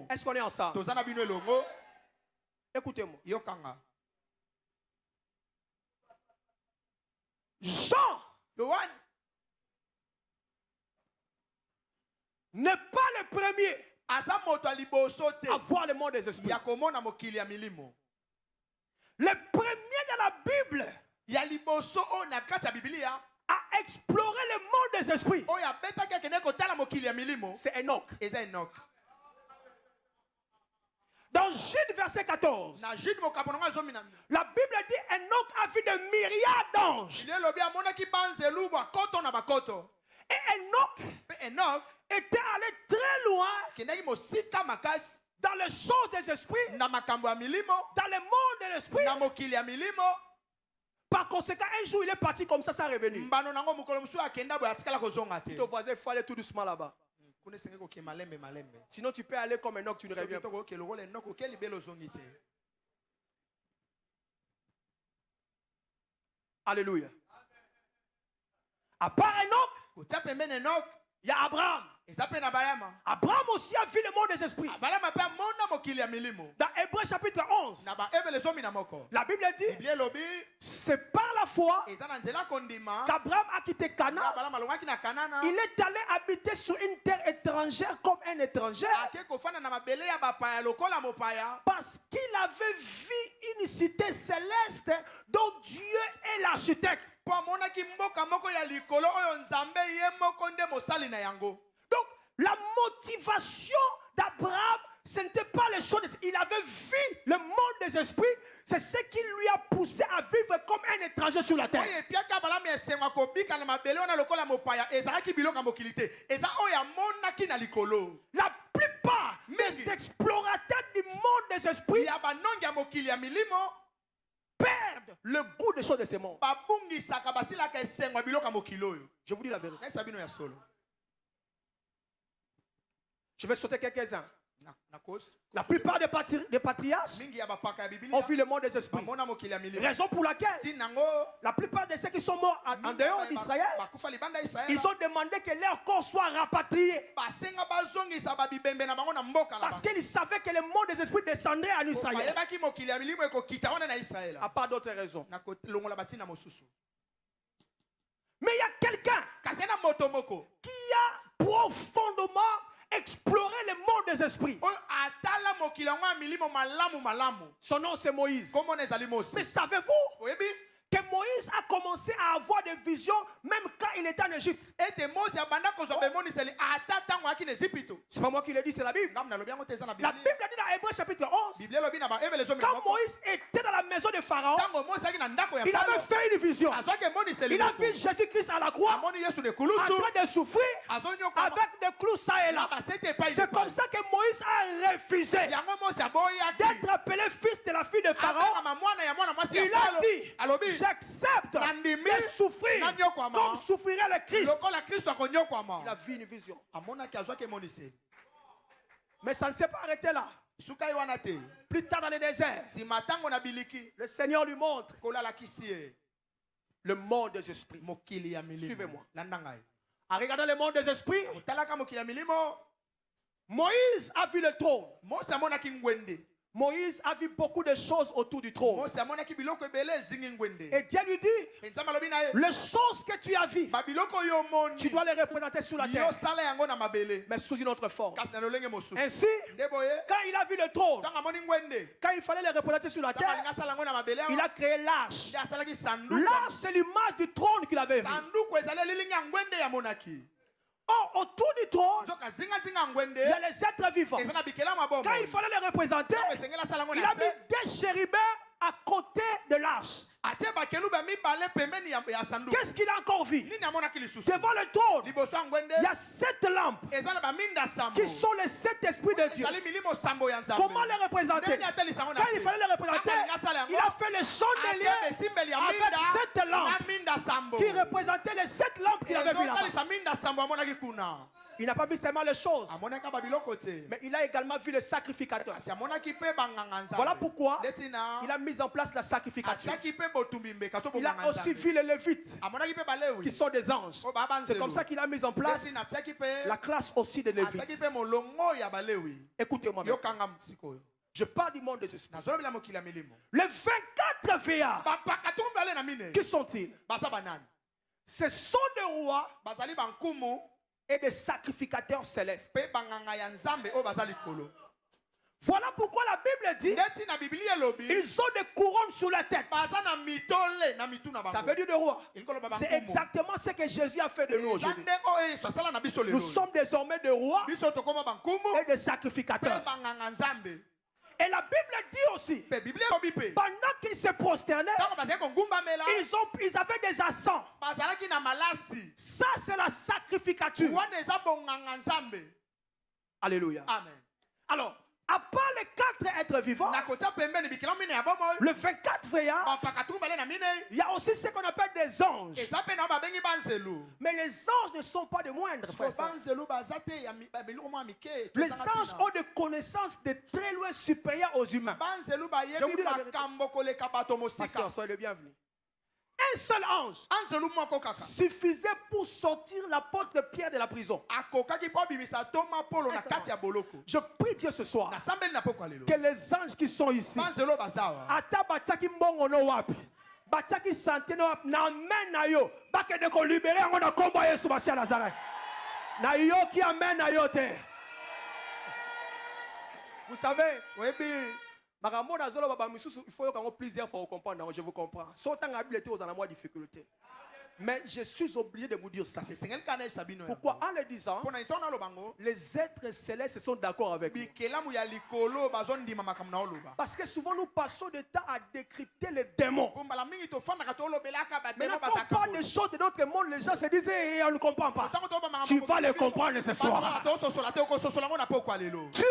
Est-ce qu'on est ensemble? Écoutez-moi. Jean n'est pas le premier à voir le monde des esprits. Le premier dans la Bible a exploré le monde des esprits. C'est Enoch. Dans Jude verset 14, la Bible dit Enoch a vu des myriades d'anges. Et Enoch était allé très loin dans les choses des esprits, dans le monde de l'esprit. Par conséquent, un jour il est parti comme ça, sans revenir. Ton voisin, il faut aller tout doucement là-bas. Sinon tu peux aller comme Enoch, tu ne reviens pas. Alléluia. À part Enoch, il y a Abraham. eza mpe na bayama Abraham aussi a vu le monde des esprits. balama mpe amona mokili ya milimo Dans Hébreux chapitre 11, na baebele 11 la Bible dit, biblia elobi c'est par la foi eza na nzela kondima qu'Abraham a quitté na Canaan. balama alongaki na kanana Il est allé habiter sur une terre étrangère comme un étranger ake kofanda na mabele ya bapaya lokola mopaya parce qu'il avait vu une cité céleste dont Dieu est l'architecte. mpo amonaki mboka moko ya likolo oyo nzambe ye moko nde mosali na yango. Donc, la motivation d'Abraham, ce n'était pas les choses. Il avait vu le monde des esprits. C'est ce qui lui a poussé à vivre comme un étranger sur la terre. oyo epiaka balami esengo akobika na mabele wana lokola mopaya ezalaki biloko ya mokili te eza oyo amonaki na likolo. La plupart des explorateurs du monde des esprits ya banongi ya mokili ya milimo perdent le goût des choses de ce monde. babungisaka basilaka esengo ya biloko ya mokili oyo. Je vous dis la vérité. naisa bino ya solo Je vais sauter quelques-uns. na kosi La plupart des patriarches mingi ya bapaka ya ont biblia vu le monde des esprits. bamona mokili ya milimo Raison pour laquelle ntina yango la plupart de ceux qui sont morts en dehors d'Israël, bakufa libanda ya Israel ils ont demandé que leur corps soit rapatrié. basenga bazongisa babibembe na bango na mboka na Parce qu'ils savaient que le monde des esprits descendrait en Israël. bayebaki mokili ya milimo ekokita wana na Israel À part d'autres raisons. na kolongola batina mosusu. Mais il y a quelqu'un kasi na moto moko qui a profondément exploré le monde des esprits. oyo atala mokili yango ya milimo malamu. Son nom c'est Moïse. kombo na ezali Mose. Mais savez-vous oyebi que Moïse a commencé à avoir des visions même quand il était en Égypte? ete Mose abanda kozwa bemoniseli ata ntango ayaki na Ezipito. C'est pas moi qui le dis, c'est la Bible. ngamu nalobi yango te eza na La biblia. Bible dit dans Hébreux chapitre 11, biblia elobi na baebele zomi quand Moïse était dans la maison de Pharaon, ntango Mose ayaki na ndako ya il avait Farao fait une vision. azwaki emoniseli Il a moko. vu Jésus-Christ à la croix amoni Yesu na en ekulusu train de souffrir azonyoka avec des clous ça et na là. basete epai C'est comme ça que Moïse a refusé yango Mose aboyaki d'être appelé fils de la fille de Pharaon. abengama mwana ya mwana mwasi ya Il a Farao. dit, alobi j'accepte nandimi de souffrir nanyokwama comme souffrirait le Christ. lokola Kristo Il a akonyokwama vu une vision. amonaki azwaki emoniseli Mais ça ne s'est pas arrêté là. sukai wana te Plus tard dans le désert, nsima ntango na biliki le Seigneur lui montre kolalakisi ye le monde des esprits. mokili ya milimo. Suivez-moi. landa ngai En regardant le monde des esprits, otalaka mokili ya milimo Moïse a vu le trône. Mose amonaki ngwende Moïse a vu beaucoup de choses autour du trône. Mose amonaki biloko ebele ezingi ngwende Et Dieu lui dit, mpe nzambe alobi na ye les choses que tu as vues, babiloko oyo omoni tu dois les représenter sur la terre, yosala yango na mabele mais sous une autre forme. kasi na lolenge mosusu Ainsi, nde boye quand il a vu le trône, ntango amoni ngwende quand il fallait les représenter sur la ntango terre, alingi asala yango na mabele il awa a créé l'arche. nde asalaki sanduku L'arche, c'est l'image du trône qu'il avait vu. sanduku ezali elilingi ya ngwende yamonaki Or, autour du trône, nzoka zingazinga ya ngwende il y a les êtres vivants. eza na bikelamu ya bomoi Quand il fallait les représenter, ntango esengeli asala yango il na a mis se des chérubins à côté de l'arche. atie bakelubi ya mibale pembeni ya sanduku Qu'est-ce qu'il a encore vu? nini amonaki lisusu Devant le trône, liboso ya ngwende il y a 7 lampes eza na baminda sambo qui sont les 7 esprits de Dieu. ezali milimo sambo ya nzambe Comment les représenter? ndeni atelisa yango na Quand il se fallait les représenter, Ntango alingi asala il yango a fait le chandelier atie besimbeli ya avec minda 7 lampes na minda sambo qui représentaient les 7 lampes qu'il avait vues là-bas. ezotalisa minda sambo amonaki kuna Il n'a pas vu seulement les choses, amonaki babiloko te mais il a également vu le sacrificateur. kasi amonaki mpe banganga nzambe Voilà pourquoi ndetina il a mis en place la sacrificature. atiaki mpe botumbi mbeka to Il a bonganga aussi nzambe vu les Lévites amonaki mpe qui balewi sont des anges. oyo baa C'est comme banzelu ça qu'il a mis en place ndetina atiaki mpe la classe aussi des atiaki Lévites. mpe molongo ya balewi Écoutez-moi bien. yokanga sikoyo Je parle du monde des esprits. nazolobela mokili ya milimo Les 24 veillards, bampaka to mibale na mine qui sont-ils? baza banani Ce sont des rois bazali bankumu et des sacrificateurs célestes. mpe banganga ya nzambe oyo baza likolo Voilà pourquoi la Bible dit ndeti na biblia elobi ils ont des couronnes sur la tête. baza na mitole na mitu na Ça bango veut dire des rois. elikoloba C'est bankumu exactement ce que Jésus a fait de nous eza aujourd'hui. nde oyo yesu asala na biso lelo Nous sommes désormais des rois biso tokoma bankumu et des mpe sacrificateurs. banganga nzambe Et la Bible dit aussi, mpe biblia elobi mpe pendant qu'ils se prosternaient, ntango bazali kongumbamela ils avaient des accents. bazalaki na malasi Ça, c'est la sacrificature. wana eza bonganga nzambe Alléluia. amen Alors, à part les 4 êtres vivants, nakotia pembeni bikelamu mine ya bomoi le 24 veillards, bampaka tumbale na mine il y a aussi ce qu'on appelle des anges. eza mpe na babengi banzelu Mais les anges ne sont pas de moindres. so frères. banzelu baza te ya biloko mwa mike Les anges ont des connaissances de très loin supérieures aux humains. banzelu Je vous bayebi dis la vérité. makambo koleka bato Pasteur, mosika soyez le bienvenu. Un seul ange anzelu moko kaka suffisait pour sortir l'apôtre Pierre de la prison. akokaki mpo abimisa toma polo na kati ya boloko Je prie Dieu ce soir nasambeli na poko lelo que les anges qui sont ici, banzelo bazawa ata batiaki mbongo no wapi, batiaki santé no wapi, na amen na yo, bakende ko libérer yango na kombo ya Yesu Masiya Nazareth. Na yo qui amen na yo te. Vous savez, oyebi makambo na zolo baba misusu, il faut yo kango plusieurs fois comprendre, je vous comprends. Sautant la Bible était aux en moi difficulté. Mais je suis obligé de vous dire ça. sesengeli kana yebisa bino Pourquoi? En le disant, mpo na itona oloba ngo les êtres célestes sont d'accord avec nous. bikelamu ya likolo bazondima makambo na oloba Parce que souvent nous passons du temps à décrypter les démons. mpo mbala mingi tofandaka tolobelaka Mais bademo quand on parle des choses de notre monde, les gens se disent eh, on ne comprend pas. ntango toyoba makambo Tu vas les comprendre ce soir. tososola te okososola ngo na pokwa lelo Dieu,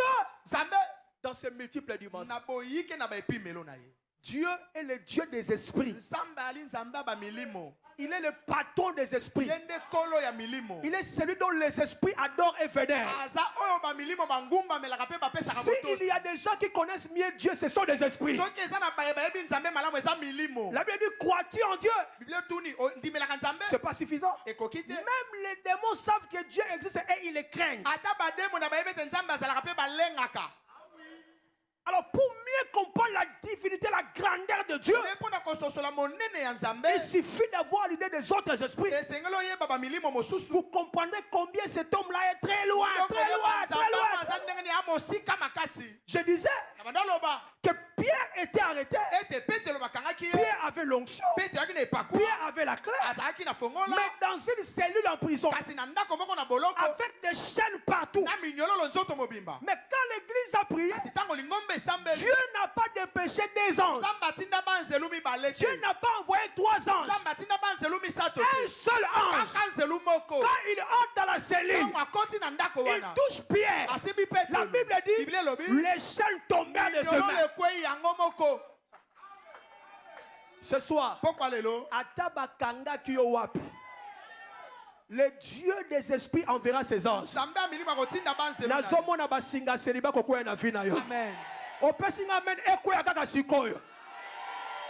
nzambe dans ses multiples dimensions, na boyike na baepimelo na ye Dieu est le Dieu des esprits. nzambe ali nzambe ya bamilimo Il est le patron des esprits. ye nde kolo ya milimo Il est celui dont les esprits adorent et vénèrent. aza oyo bamilimo bangumbamelaka mpe bapesaka S'il y a des gens qui connaissent mieux Dieu, ce sont des esprits. soki eza na baye bayebi nzambe malamu eza milimo La Bible dit, crois-tu en Dieu? biblia tuni ndimelaka nzambe C'est pas suffisant. ekoki te Même les démons savent que Dieu existe et ils le craignent. ata bademo na bayebi ete nzambe azalaka mpe balengaka Alors pour mieux comprendre la divinité, la grandeur de Dieu, mpe mpona kososola monene ya nzambe il suffit d'avoir l'idée des autres esprits. esengeli oyeba bamilimo mosusu Vous comprendrez combien cet homme-là est très loin, très loin, très loin. aza ndenge ni ya mosika makasi Je disais na banda oloba que Pierre était arrêté. ete petelo bakangaki ye Pierre avait l'onction. petelo ayaki na epakula Pierre avait la clé. azalaki na fongola Mais dans une cellule en prison, kasi na ndako moko na boloko avec des chaînes partout. na minyololo nzoto mobimba Mais quand l'église a prié, kasi ntango lingombe esambeli Dieu n'a pas dépêché des anges. nzambe atinda banzelu mibale te Dieu n'a pas envoyé 3 anges. nzambe atinda banzelu misato Un te seul ange. kaka nzelu moko Quand il entre dans la cellule, ntango akoti na ndako il wana touche Pierre. asimbi La petelo Bible dit, biblia elobi les chaînes tombèrent de ce minyololo main. ekwei yango moko Ce soir, pokwa lelo Atabakanga Kiyowapi, le Dieu des esprits enverra ses anges. nzambe amilima kotinda banzelu na ye. Nazomona basinga seliba kokwea na vie na yo. amen Opesinga amen ekwea kaka sikoyo.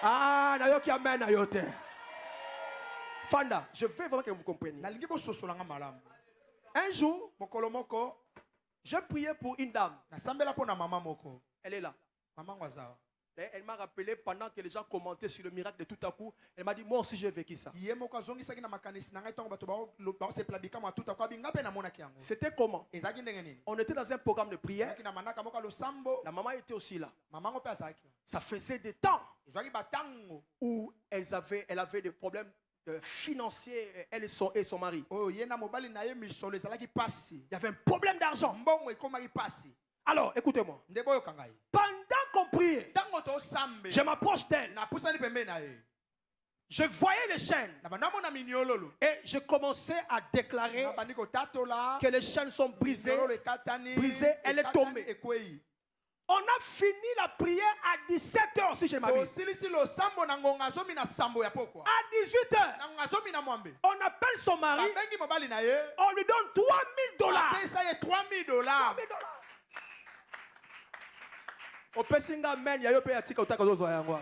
Ah, nayoki amen na yo te. Fanda, je veux vraiment que vous compreniez. nalingi bososolanga malamu Un jour, mokolo moko j'ai prié pour une dame. nasambela mpo na mama moko Elle est là. mama ngo azawa Elle m'a rappelé pendant que les gens commentaient sur le miracle de tout à coup. Elle m'a dit, moi aussi j'ai vécu ça. ye moko azongisaki na makanisi na ngai ntango bato baosepela bikamwa ya tuta kwabi nga mpe namonaki yango C'était comment? ezalaki ndenge nini On était dans un programme de prière. ezalaki na mandaka moko ya losambo La maman était aussi là. mama ngo mpe azalaki Ça faisait des temps ezwaki batango où elle avait des problèmes financiers, elle et son mari. oyo ye na mobali na ye misolo ezalaki pasi Il y avait un problème d'argent. mbongo ekomaki pasi Alors, écoutez-moi. nde boyoka ngai Pendant qu'on priait, ntango tosambe je m'approche d'elle. napusani pembeni na ye Je voyais les chaînes. na banda mona miniololo Et je commençais à déclarer na bandi kotatola que les chaînes sont brisées. miniololo ekatani brisée, elle est ekatani, tombée. ekwei On a fini la prière à 17h, si je ne m'abuse. tosilisi losambo na ngonga zomi na sambo ya pokwa À 18h, na ngonga zomi na mwambe on appelle son mari. babengi mobali na ye On lui donne $3000. apesa ye 3000 $3000. Opesinga amen, yayo pe yatika utaka zozwa yango.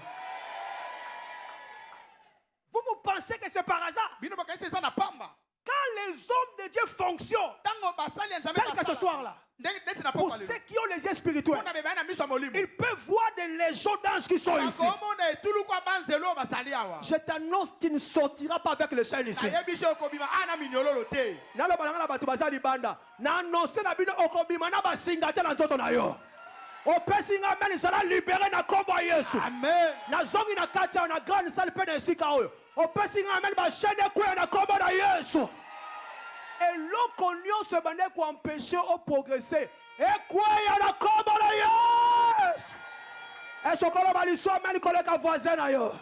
Vous pensez que c'est par hasard? bino bakanisi eza na pamba Quand les hommes de Dieu fonctionnent, ntango basali ya nzambe tel que ce soir-là, neti na pour pokwa ceux lelo qui ont les yeux spirituels, mpona bebaya na miso ya molimo ils peuvent voir des légions d'anges qui sont ici. bakomona etuluku ya banzelo oyo basali awa Je t'annonce, tu ne sortiras pas avec le chaîne ici. nayebi so okobima ana miniololo te Naloba na nga na bato baza libanda. Na annonce na bino okobima na basinga te na nzoto na yo. Opesi nga amen ezala libéré na kombo ya Yesu. amen Nazongi na kati ya na grande salle pe na esika oyo. Opesi nga amen bachaîne ekweya na kombo na Yesu. Eloko nyonso bande koempêcher au progresser. Ekweya na kombo na Yesu. Esokolo baliso amen koleka voisin na yo.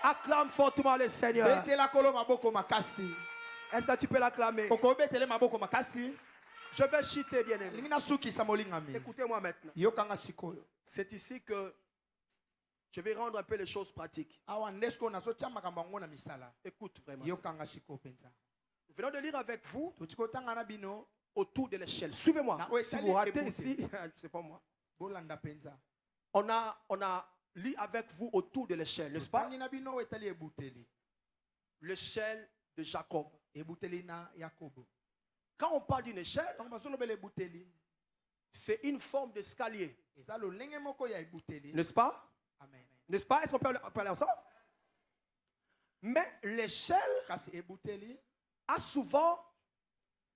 Acclame fortement le Seigneur. betela kolo maboko makasi Est-ce que tu peux l'acclamer? okobetele maboko makasi Je vais chuter, bien aimé. lingi nasukisa molingami Écoutez-moi maintenant. yokanga sikoyo C'est ici que je vais rendre un peu les choses pratiques. awa nde sikoyo nazotia makambo yango na misala Écoute vraiment. yokanga sikoyo mpenza Nous venons de lire avec vous toti kotanga na bino autour de l'échelle. Suivez-moi. Na- ouais, Si ça vous lit ratez écoutez. ici, c'est pas moi. bolanda mpenza On a lu avec vous autour de l'échelle, n'est-ce pas? totangi na bino etali ebuteli l'échelle de Jacob. ebuteli na Yakobo. Quand on parle d'une échelle, Donc bazoloba ebuteli. c'est une forme d'escalier. Eza lolenge moko ya ebuteli. N'est-ce pas? Amen. N'est-ce pas? Est-ce qu'on peut aller ensemble? Mais l'échelle Kasi ebuteli a souvent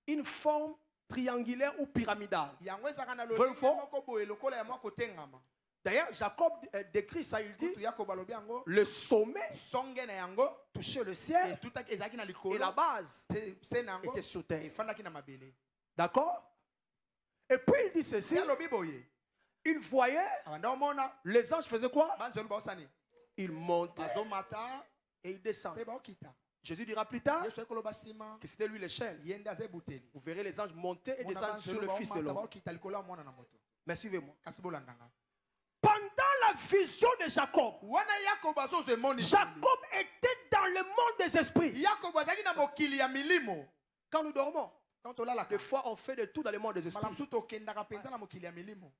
une forme triangulaire ou pyramidale. yango ezaka na Vrai ou lolenge faux? moko boye lokola ya mwa kotengama. D'ailleurs, Jacob décrit ça, il dit, Kutu Yakobo alobi yango le sommet songe na yango touchait le ciel etutaki ezalaki na et likolo la base se na yango était sous terre. efandaki na mabele. D'accord? Et puis il dit ceci, Ya lobi boye il voyait, abanda omona les anges faisaient quoi? banzelu baosani Ils montaient bazomata et ils descendaient. mpe baokita. Jésus dira plus tard Yesu ekoloba nsima que c'était lui l'échelle. ye nde aza ebuteli. Vous verrez les anges monter et Mona descendre sur banzelu le Fils de baomata l'homme. baokita likolo ya mwana na moto. Mais suivez-moi. Kasi bolandanga Pendant la vision de Jacob, wana Yakobo azozwa emoni Jacob était dans le monde des esprits. Yakobo azalaki na mokili ya milimo. Quand nous dormons, Quand tolalaka des fois on fait de tout dans le monde des esprits. malamu mosusu tokendaka mpenza na mokili ya milimo.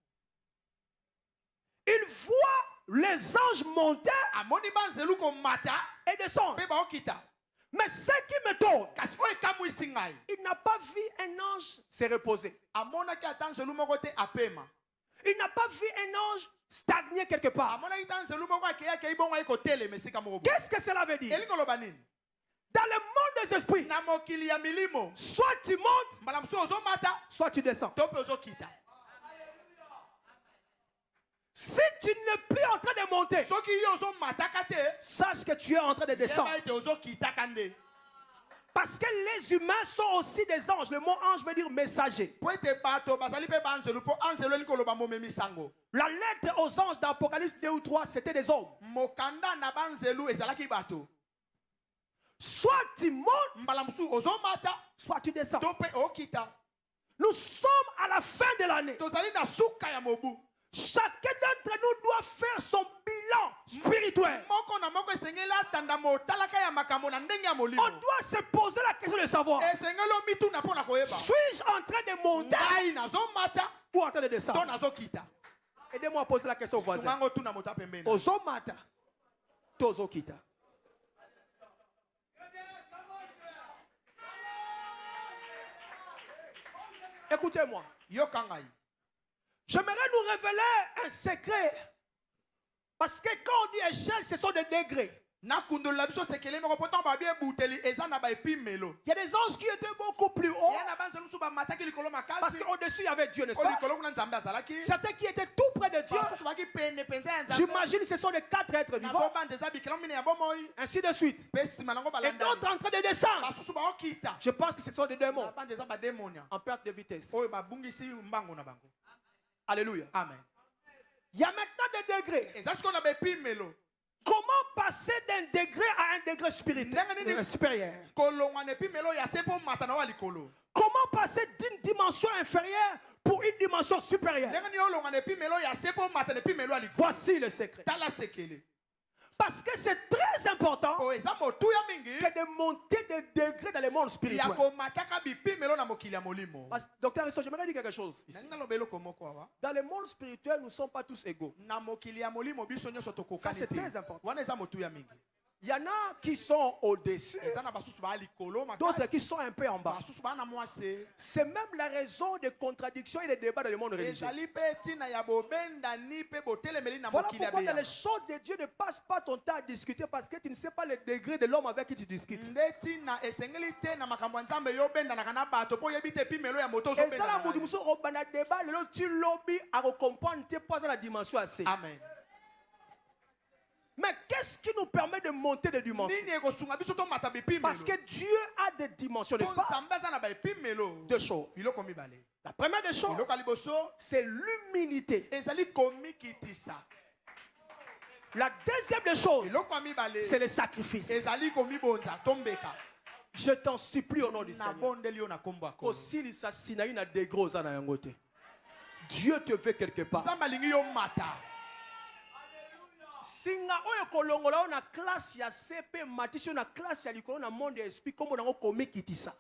Il voit les anges monter Amoni banzelu komata et descendre. mpe baokita. Mais ce qui m'étonne, Kasi oyo ekamwisi ngai il n'a pas vu un ange se reposer. amonaki ata nzelu moko te apema. Il n'a pas vu un ange stagner quelque part. Amonaki ata nzelu moko akeyaki bongo aye kotelema esika moko boye. Qu'est-ce que cela veut dire? Elingi oloba nini? Dans le monde des esprits, Na mokili ya milimo soit tu montes, mbala mosusu ozomata soit tu descends. to mpe ozokita. Si tu n'es plus en train de monter, Soki yo ozomataka te sache que tu es en train de descendre. yeba ete ozokitaka nde. Parce que les humains sont aussi des anges. Le mot ange veut dire messager. Po ete bato bazali mpe banzelu mpo anzelu elingi koloba momemi sango. La lettre aux anges d'Apocalypse 2 ou 3, c'était des hommes. Mokanda na banzelu ezalaki bato. Soit tu montes, Mbala mosusu ozomata soit tu descends. to mpe okita. Nous sommes à la fin de l'année. Tozali na suka ya mobu. Chacun d'entre nous doit faire son bilan spirituel. Moko na moko esengeli atanda motalaka ya makambo na ndenge ya molimo. On doit se poser la question de savoir, Esengeli omituna mpo na koyeba. suis-je en train de monter Ngai nazomata ou en train de to descendre? nazokita. Aidez-moi à poser la question au voisin. Sungango tuna moto apembeni. Ozomata, tozokita. Écoutez-moi. Yoka ngai. J'aimerais nous révéler un secret. Parce que quand on dit échelle, ce sont des degrés. Nakundola biso sekele moko poto ba bien buteli eza na ba epimelo. Il y a des anges qui étaient beaucoup plus hauts. Ya na banzelu su ba mataki likolo Parce makasi. qu'au-dessus, il y avait Dieu, n'est-ce Ko pas? likolo kuna nzambe azalaki. Certains qui étaient tout près de Dieu. Basusu baki pene penza ya nzambe. J'imagine que ce sont des 4 êtres vivants. Nazobanda eza bikela mine ya bomoi. Ainsi de suite. Pe sima nango Et balanda. d'autres en train de descendre. Basusu ba okita. Je pense que ce sont des démons Banda eza ba demonia. en perte de vitesse. Oyo babungisi mbango na bango. Alléluia. Amen. Il y a maintenant des degrés. Eza siko na ba epimelo. Comment passer d'un degré à un degré spirituel supérieur? Kolongwa na epimelo ya sepo mata na wa likolo. Comment passer d'une dimension inférieure pour une dimension supérieure? Ndenge ni olongwa na epimelo ya sepo mata na epimelo ya likolo. Voici le secret. Tala sekele. Parce que c'est très important O eza motuya mingi. que de monter des degrés dans le monde Ya spirituel. komataka bipimelo na mokili ya molimo. Docteur Aristo, j'aimerais dire quelque chose ici. Nanga lobelo komoko awa. Dans le monde spirituel, nous ne sommes pas tous égaux. Na mokili ya molimo biso nyonso Ça, tokokani c'est te. très important. Wana eza motuya mingi. Il y en a qui sont au-dessus, Eza na basusu ba likolo d'autres makasi. qui sont un peu en bas. Basusu ba na mwase. C'est même la raison des contradictions et des débats dans le monde religieux. Ezali pe tina ya bobenda ni pe botelemeli na Voilà mokili ya pourquoi dans beya. les choses de Dieu ne passe pas ton temps à discuter parce que tu ne sais pas le degré de l'homme avec qui tu discutes. Nde tina esengeli te na makambo ya nzambe yobendanaka na bato mpo oyebi te epimelo ya moto Et ça, la ozobendana na ye. moudimousso, au bana débat, le tu lobby à comprendre, tu n'es pas dans la dimension assez. Amen. Mais qu'est-ce qui nous permet de monter des dimensions? Nini ekosunga biso tomata bipimelo. Parce que Dieu a des dimensions, n'est-ce Mpo pas? nzambe aza na baepimelo. Deux choses. Biloko mibale. La première des choses, Biloko ya liboso c'est l'humilité. ezali komikitisa. La deuxième des choses, Biloko ya mibale c'est le sacrifice. ezali komibonza tombeka. Je t'en supplie au nom du Na Seigneur. bondeli yo na kombo ya Nkolo. Kosilisa Sinaï na degré oza na yango te. Dieu te veut quelque part. Nzambe alingi yo mata. Singa oyo kolongola na classe ya CP matisi na classe ya likolo na monde ya esprit kombo nango komikitisa.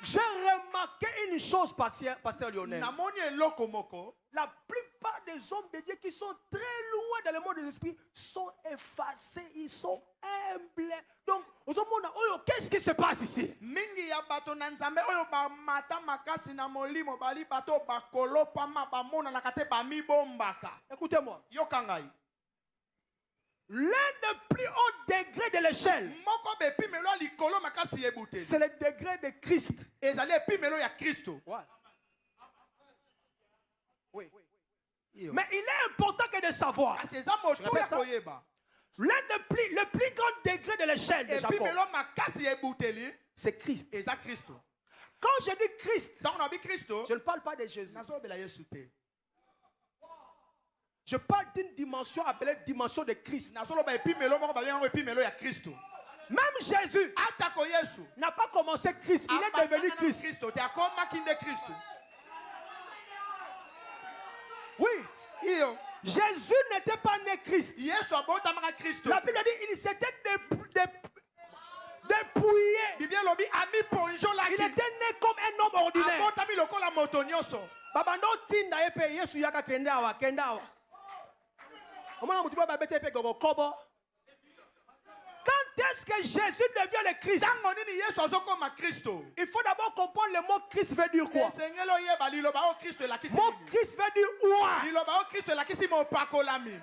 J'ai remarqué une chose, pasteur Lionel. Namoni eloko moko. La plupart plupart des hommes de Dieu qui sont très loin dans le monde des esprits sont effacés, ils sont humbles. Donc, qu'est-ce qui se passe ici? Mingi ya bato na nzambe oyo ba mata makasi na molimo bali bato ba kolopa ma ba mona na kate ba mi bombaka. Écoutez-moi. Yokangai. L'un des plus hauts degrés de l'échelle, Moko be pimelo likolo makasi ebute. c'est le degré de Christ. Ezali pimelo ya Kristo. Ouais. Oui. Mais il est important que de savoir. Kasi eza moto ya koyeba. Le plus grand degré de l'échelle de Jacob, Epimelo makasi ebuteli. c'est Christ. Eza Kristo. Quand je dis Christ, Donc on a dit Kristo. je ne parle pas de Jésus. Nazo bela Yesu te. Je parle d'une dimension appelée dimension de Christ. Nazo lo ba epimelo moko ba bien epimelo ya Kristo. Même Jésus Atako Yesu. n'a pas commencé Christ, il est devenu Christ. Kristo. Te akoma kinde Kristo. Oui, Iyo. Jésus n'était pas né Christ. Yesu abotamaka Kristo. La Bible dit il s'était dépouillé. Biblia lobi ami ponjo la Il ki. était né comme un homme ordinaire. Abotami lokola moto nyonso. Baba no tinda yepe Yesu yaka kendawa. Omana mutu baba bete yepe gogo kobo. Quand est-ce que Jésus devient le Christ? Tango nini Yesu azokoma Kristo. Il faut d'abord comprendre le mot Christ veut dire quoi. Sengelo yeba liloba o Kristo la kisi. Mot Christ veut dire ouah. Liloba o Kristo la kisi mo pakolami.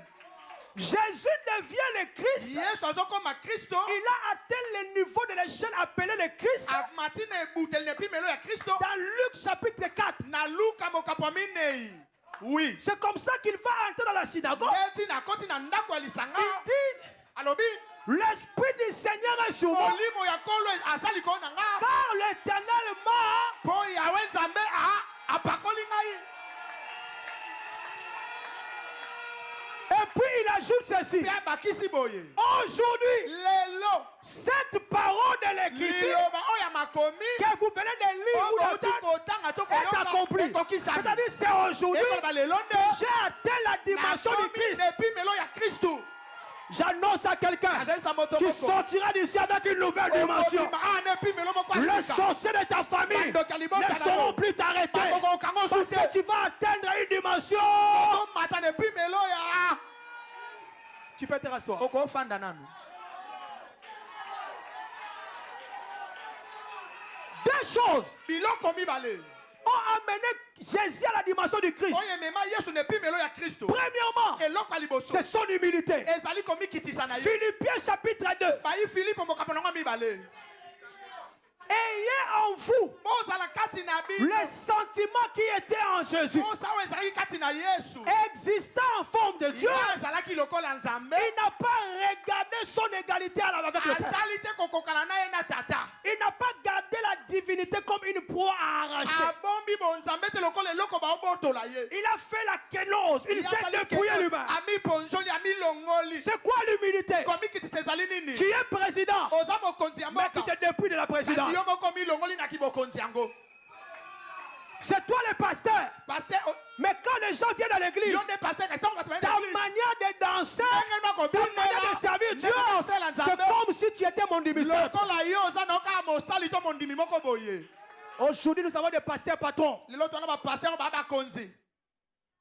Jésus devient le Christ. Yesu azokoma Kristo. Il a atteint le niveau de l'échelle appelé le Christ. Matine ebutel ne pimelo ya Kristo. Dans Luc chapitre 4. Na Luka mokapwa minei. Oui. C'est comme ça qu'il va entrer dans la synagogue. Eti na koti na ndako ya lisanga. Il dit, Alobi. l'Esprit du Seigneur est sur moi. Olimo ya kolo azali ko na nga. Car l'Éternel m'a. Po yawe nzambe apakoli ngai. Et puis il ajoute ceci. Pe abakisi boye. Aujourd'hui, Lelo. cette parole de l'Écriture Liloba oya makomi. que vous venez de lire ou d'entendre est accomplie. C'est-à-dire c'est aujourd'hui j'ai atteint la dimension du Christ. J'annonce à quelqu'un, tu sortiras d'ici avec une nouvelle dimension. Les sorciers de ta famille ne sauront plus t'arrêter. Parce que tu vas atteindre une dimension. Tu peux te rasseoir. Deux choses ont amené Jésus à la dimension du Christ. Premièrement, c'est son humilité. Philippiens chapitre 2. Ayez en vous les sentiments qui étaient en Jésus, existant en forme de Dieu. Il n'a pas regardé son égalité avec le Père. Il n'a pas gardé la divinité comme une proie à arracher. Il a fait la kénose. Il s'est dépouillé lui-même. C'est quoi l'humilité? Tu es président, mais tu te dépouilles de la présidence. C'est toi le pasteur. Mais quand les gens viennent à l'église, ta manière de danser, ta manière de servir Dieu, c'est comme si tu étais mon demi-sœur. Aujourd'hui, nous avons des pasteurs patrons.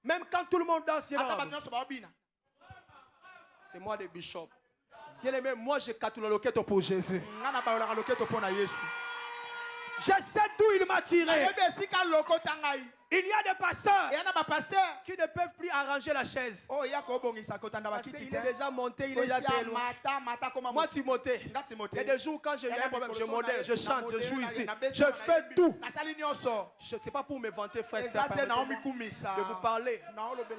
Même quand tout le monde danse, c'est moi le bishop. Bien aimé, moi je catalogue pour Jésus. Je sais d'où il m'a tiré. Il y a des pasteurs qui ne peuvent plus arranger la chaise. Parce qu'il est déjà monté, il est déjà très loin. Moi, Timothée, il y a des jours quand j'ai un problème, je modèle, je chante, je joue ici. Je fais tout. Ce n'est pas pour me vanter, frère, de vous parler.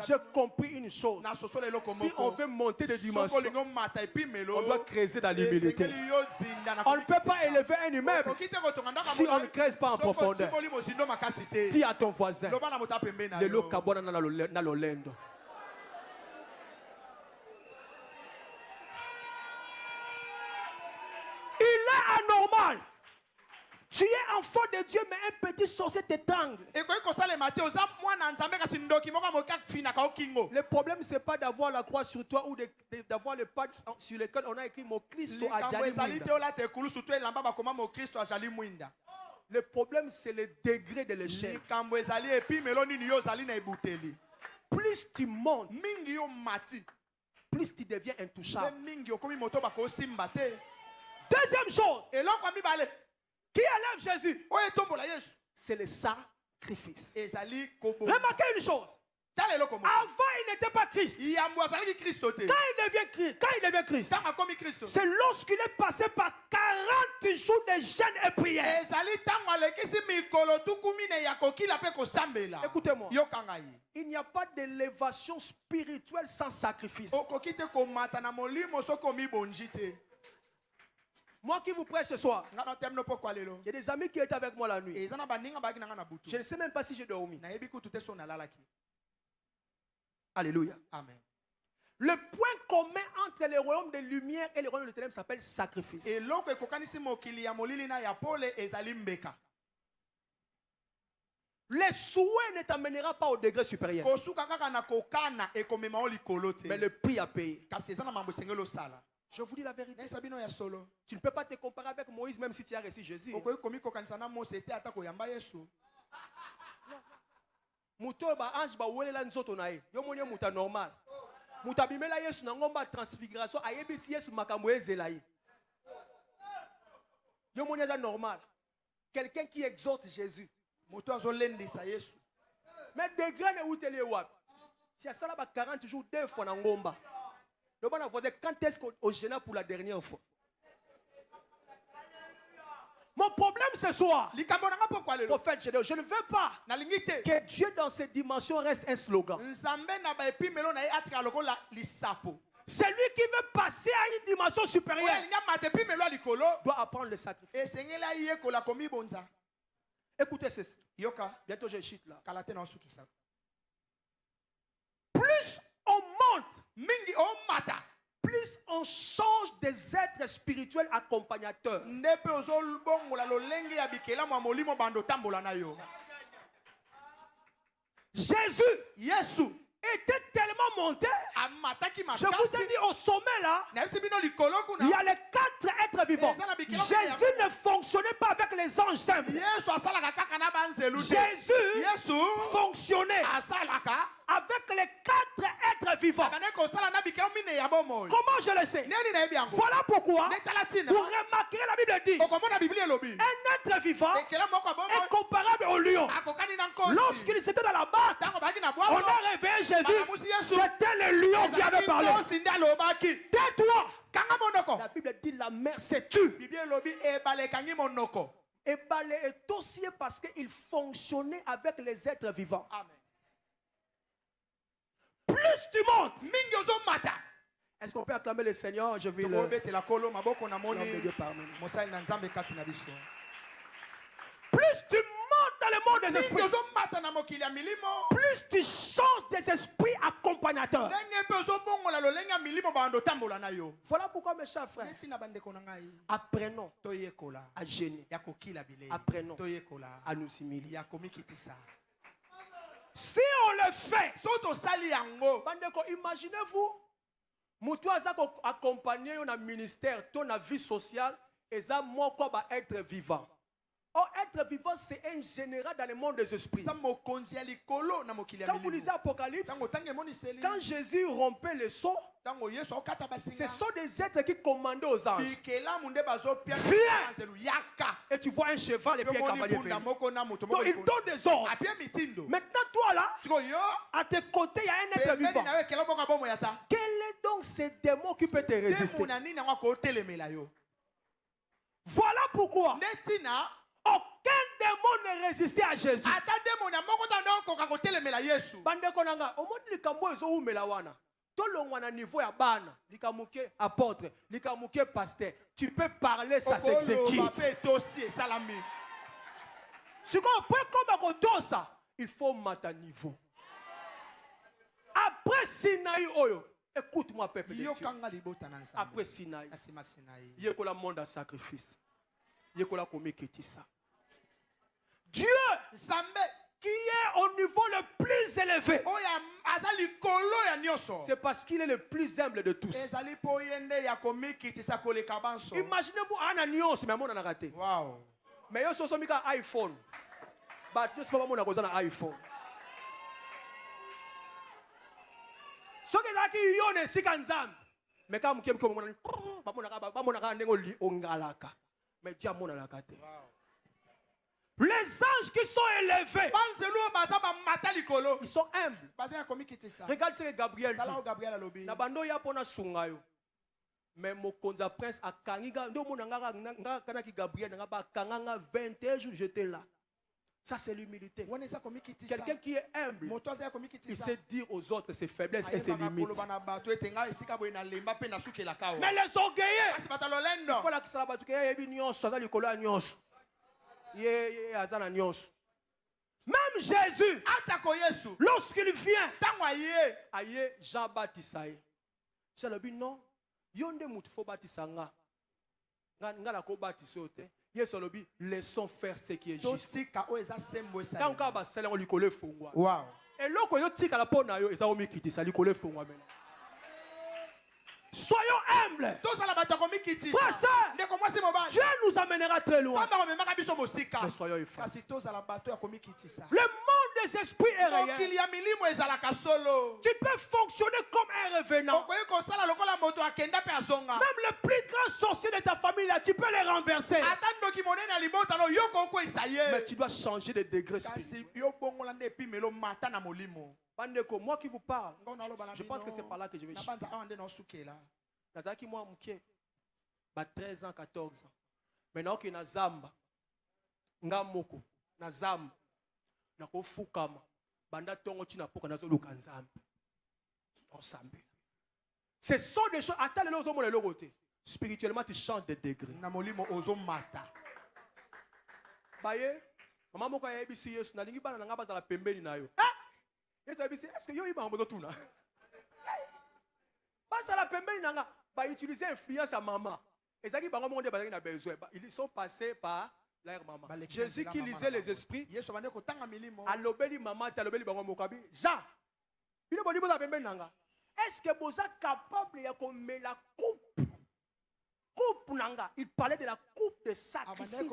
J'ai compris une chose. Si on veut monter de dimension, on doit creuser dans l'humilité. On ne peut pas élever un immeuble si on ne creuse pas en profondeur. Dis à ton voisin, lelo kabwana na lolendo. Il est anormal. Tu es enfant de Dieu, mais un petit sorcier t'étrangle. Le problème, ce n'est pas d'avoir la croix sur toi ou d'avoir le pas sur lequel on a écrit mon Christ à Jali. Le problème, c'est le degré de l'échelle. plus tu montes, mingi yo mati plus tu deviens mpe intouchable. mingi okomi moto bakosimba te. Deuxième chose, eloko ya mibale qui élève Jésus, oyo etombola yesu c'est le sacrifice. ezali koboma. Remarquez une chose. tala eloko moko Avant, il n'était pas Christ. yambo azalaki kristo te. Quand il devient Christ, ntango akomi kristo c'est lorsqu'il est passé par 40 jours de jeûne et prière. ezali ntango alekisi mikolo tuku mine ya kokila mpe kosambela. Écoutez-moi. yokanga ye Il n'y a pas d'élévation spirituelle sans sacrifice. okoki te komata na molimo soki omibonji te. Moi qui vous prêche ce soir, nga na otemi no pokwa lelo j'ai des amis qui étaient avec moi la nuit. eza na baninga bayaki na nga na butu Je ne sais même pas si j'ai dormi. nayebi kutu te so nalalaki. Alléluia. amen. Le point commun entre les royaumes de lumière et les royaumes de ténèbres s'appelle sacrifice. eloko ekokanisi mokili ya molili na ya pole ezali mbeka. Le souhait ne t'amènera pas au degré supérieur. kosuka kaka na kokana ekomema o likolo te. Mais le prix à payer. kasi eza na mambo esengeli osala. Je vous dis la vérité. nayesa bino ya solo Tu ne peux pas te comparer avec Moïse même si tu as reçu Jésus. okoki komikokanisa na mose ete ata koyamba yesu. Muto ba ange ba welela nzoto na ye. Yo moni muta normal. Muta bimela Yesu na ngomba transfiguration ayebisi Yesu makambo ezela ye. Yo moni eza normal. Quelqu'un qui exhorte Jésus. moto azolendisa yesu. Mais degré ne uteli wapi. Si ça là 40 jours deux fois na ngomba. Le bon voisin quand est-ce qu'on gêne pour la dernière fois? Mon problème ce soir, likambo nanga pokwa lelo prophète Gédéon, je ne veux pas nalingi te que Dieu dans ces dimensions reste un slogan. nzambe na baepimelo na ye atikala lokola lisapo. Celui qui veut passer à une dimension oyo supérieure alingi amata epimelo ya likolo doit apprendre le sacrifice. esengeli ayekola komibonza. Écoutez ceci. yoka Bientôt je chute là. kala te na osukisa. Plus on monte, mingi omata plus on change des êtres spirituels accompagnateurs. nde mpe ozobongola lolenge ya bikelamu ya molimo bando otambola na yo. Jésus yesu était tellement monté. amataki Je vous ai makasi dit au sommet là, nayebisi bino likolo il y kuna a les 4 êtres vivants. Jésus ne fonctionnait pas avec les anges simples. yesu asalaka kaka na banzelu te. Jésus yesu fonctionnait asalaka avec les 4 êtres vivants. akande kosala na bikelamu mine ya bomoi. Comment je le sais? neni nayebi yango Voilà pourquoi netala ntina vous remarquerez la Bible dit okomona biblia elobi un être vivant ekelamu moko ya bomoi est comparable au lion. akokani na nkosi. Lorsqu'il était dans la barque, ntango baki na on bwako a réveillé Jésus. bakamusi yesu C'était le lion qui avait ezalaki parlé. nkosi nde alobaki Tais-toi. kanga monoko. La Bible dit la mer se tue. biblia elobi ebale ekangi monoko. Et Balé est aussi parce qu'il fonctionnait avec les êtres vivants. amen. Plus tu montes. mingi ozomata Est-ce qu'on peut acclamer le Seigneur? Je vais le. tokobetela kolo maboko na Nom de moni Dieu parmi nous. mosali na nzambe kati na biso. Plus tu montes dans le monde des mingi esprits, ozomata na mokili ya milimo plus tu changes des esprits accompagnateurs. ndenge mpe ozobongola lolenge ya milimo bando otambola na yo. Voilà pourquoi, mes chers frères, neti na bandeko na ngai apprenons toyekola à gêner, ya kokila bilei Apprenons. toyekola à nous humilier. ya komikitisa. Si on le fait, so tosali yango Bandeko, imaginez-vous, mutu aza accompagner dans le ministère, ton vie sociale, et ça, moi, quoi, être vivant. Or, être vivant, c'est un général dans le monde des esprits. eza mokonzi ya likolo na mokili ya Quand vous lisez milimo. Apocalypse, ntango otangi emoniseli quand Jésus rompait le seau, ntango yesu akokata ce basinga sont des êtres qui commandaient aux anges. bikelamu nde bazopia Viens. nzelu yaka. Et tu vois un cheval et puis un yomoni cavalier punda venir. moko na moto Donc, moko il likolo. donne des ordres. apia mitindo. Maintenant, toi là, sikoyo à tes côtés, il y a un être pembeni vivant. na yo ekela moko ya bomo ya sa Quel est donc ce démon qui peut te résister? demo na nini yango akotelemela yo. Voilà pourquoi nde ntina aucun démon ne résistait à Jésus. ata demo na moko ta nde okoka kotelemela yesu. Bandeko nanga, omoni likambo ezoumela wana. Tolongwa na niveau ya bana, likamuke apôtre, likamuke pasteur. Tu peux parler, ça okoloba s'exécute. mpe etosi esalami. Si on peut comme à ça, il faut mata niveau. Après Sinaï Oyo, écoute-moi peuple de Dieu. yokanga libota na nzambe Après Sinaï, na nsima Sinayi. yekola monde à sacrifice. Yekola komeketi ça. Dieu nzambe qui est au niveau le plus élevé, oyo aza likolo ya nyonso c'est parce qu'il est le plus humble de tous. ezali mpo ye nde ya komikitisa koleka banso. Imaginez-vous un agneau, mais mon a raté. wow. Mais yo soso mika iPhone. But this for mon a iPhone. soki ezalaki yo na esika nzambe me kaka moke moke bamonaka ndenge ongalaka me dia amonanaka te. Les anges qui sont élevés, ils sont humbles. Regarde ce que Gabriel dit. Nabando ya pona sungayo. Mais mokonza prince a kangiga ndo monanga kanaki Gabriel ngaba kanganga 21 jours j'étais là. Ça c'est l'humilité. Quelqu'un qui est humble, il sait dire aux autres ses faiblesses et ses limites. Mais les orgueilleux, il faut la kisala batuke ya yebi nyonso aza likolo ya nyonso. Même Jésus, lorsqu'il vient, aye Jean baptisé. C'est le but non. Yonde mutu fo batisanga. Nga la ko batisote. Yes le but laissons faire ce qui est juste. Quand on va sala on likole fongwa. Wow. Et loko yo tika la pona yo eza omi kitisa likole fongwa mena. Soyons humbles. Frère, Dieu nous amènera très loin. Mais soyons effaces. Le monde des esprits est réel. Tu peux fonctionner comme un revenant. Même le plus grand sorcier de ta famille, là, tu peux les renverser. Mais tu dois changer de degré spirituel. Bandeko, moi qui vous parle, je pense que c'est par là que je vais chercher. Nazaki moi muke, 13 ans, 14 ans. Maintenant que na zamba, ngamoko, na zamba, na kofukama, banda tongo tina poka nazo luka nzambe. Ensemble. Ce sont des choses. Attends les lozo le côté. Spirituellement, tu changes de degré. Na molimo ozo mata. Baye, maman moko ya ebisi Yesu na lingi bana ngaba za la pembeni na yo. Est-ce que yo iba mboto tuna? Parce à la pembeni nanga ba utiliser influence à maman. Ezaki bango monde bazaki na besoin. Ils sont passés par leur maman. Jésus qui lisait les esprits. Alobeli maman talobeli bango mokabi. Jean. Bino boni boza pembeni nanga. Est-ce que boza capable ya komer la coupe? Coupe nanga. Il parlait de la coupe de sacrifice.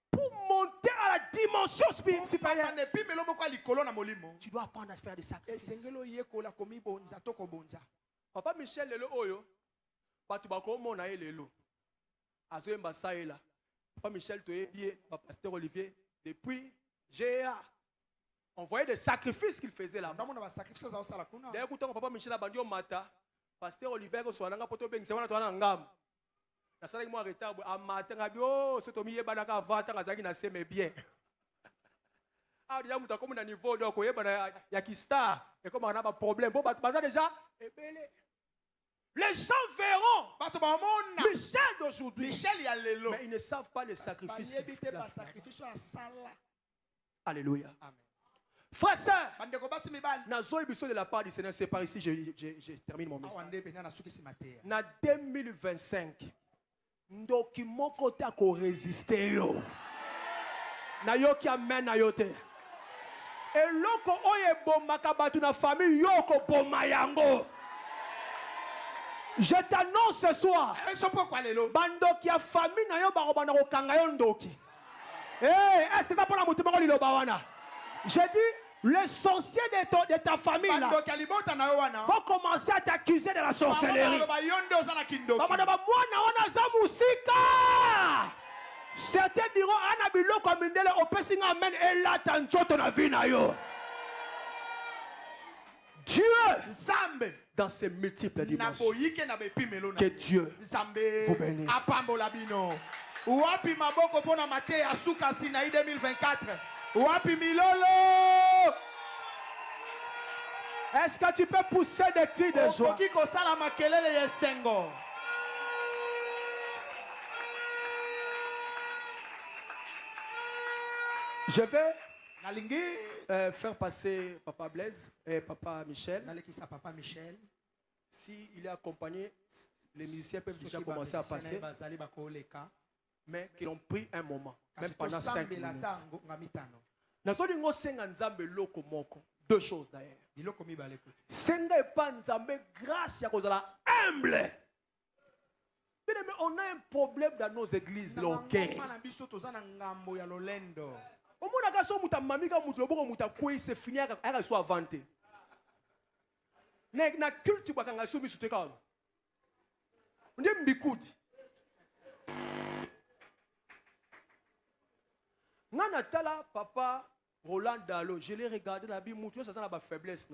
Pour monter à la dimension supérieure, tu dois apprendre à faire des sacrifices. Papa Michel lelo oyo, batu bako mona ye lelo. Azoyemba saela. Papa Michel toyebi, pasteur Olivier, depuis GA, on voyait des sacrifices qu'il faisait là. D'ailleurs, quand Papa Michel a bandio mata, pasteur Olivier ko soananga poto bengisa wana toana ngam. Na sala mo arrêter a matin ngabio so to miye banaka vata ngazaki na seme bien. Ah déjà muta comme na niveau donc yeba ya ki star et comme on a pas problème bon baza déjà ebele. Les gens verront Michel d'aujourd'hui. Mais ils ne savent pas les sacrifices. Alléluia. Amen. Frère, sœur, de la part du Seigneur, c'est par ici je termine mon message. Na 2025, ndoki moko ta ko résister yo. Na yo ki amène na yo te. Et loko oye bomaka batu na famille yo ko bomayango. Je t'annonce ce soir. Bandoki a famille na yo baro bana ko kanga yo ndoki. Est-ce que ça prend la mutima ko liloba wana? J'ai dit, les sorciers de ta famille là vont commencer à t'accuser de la sorcellerie. Certains diront, Anabilo comme Mindele, Opessing Amen, et là, t'en as vu. Dieu, dans ses multiples dimensions, que Dieu vous bénisse. Wapi maboko pona mate asuka Sinaï 2024. Wapi milolo. Est-ce que tu peux pousser des cris de joie? Je vais faire passer Papa Blaise et Papa Michel. Si il est accompagné, les musiciens peuvent déjà commencer à passer. Mais qui ont pris un moment, même pendant 5 minutes. Deux choses d'ailleurs. Senga et pas nzambe grâce à cause de la humble. On a un problème dans nos églises locales. Au monde a muta mamika mutu loboko muta koi se finir à soit vanté. Na culte bakanga subi suteka. Ndiye mbikudi. Nana tala papa Roland Dalo, je l'ai regardé la Bible, ça n'a pas faiblesse.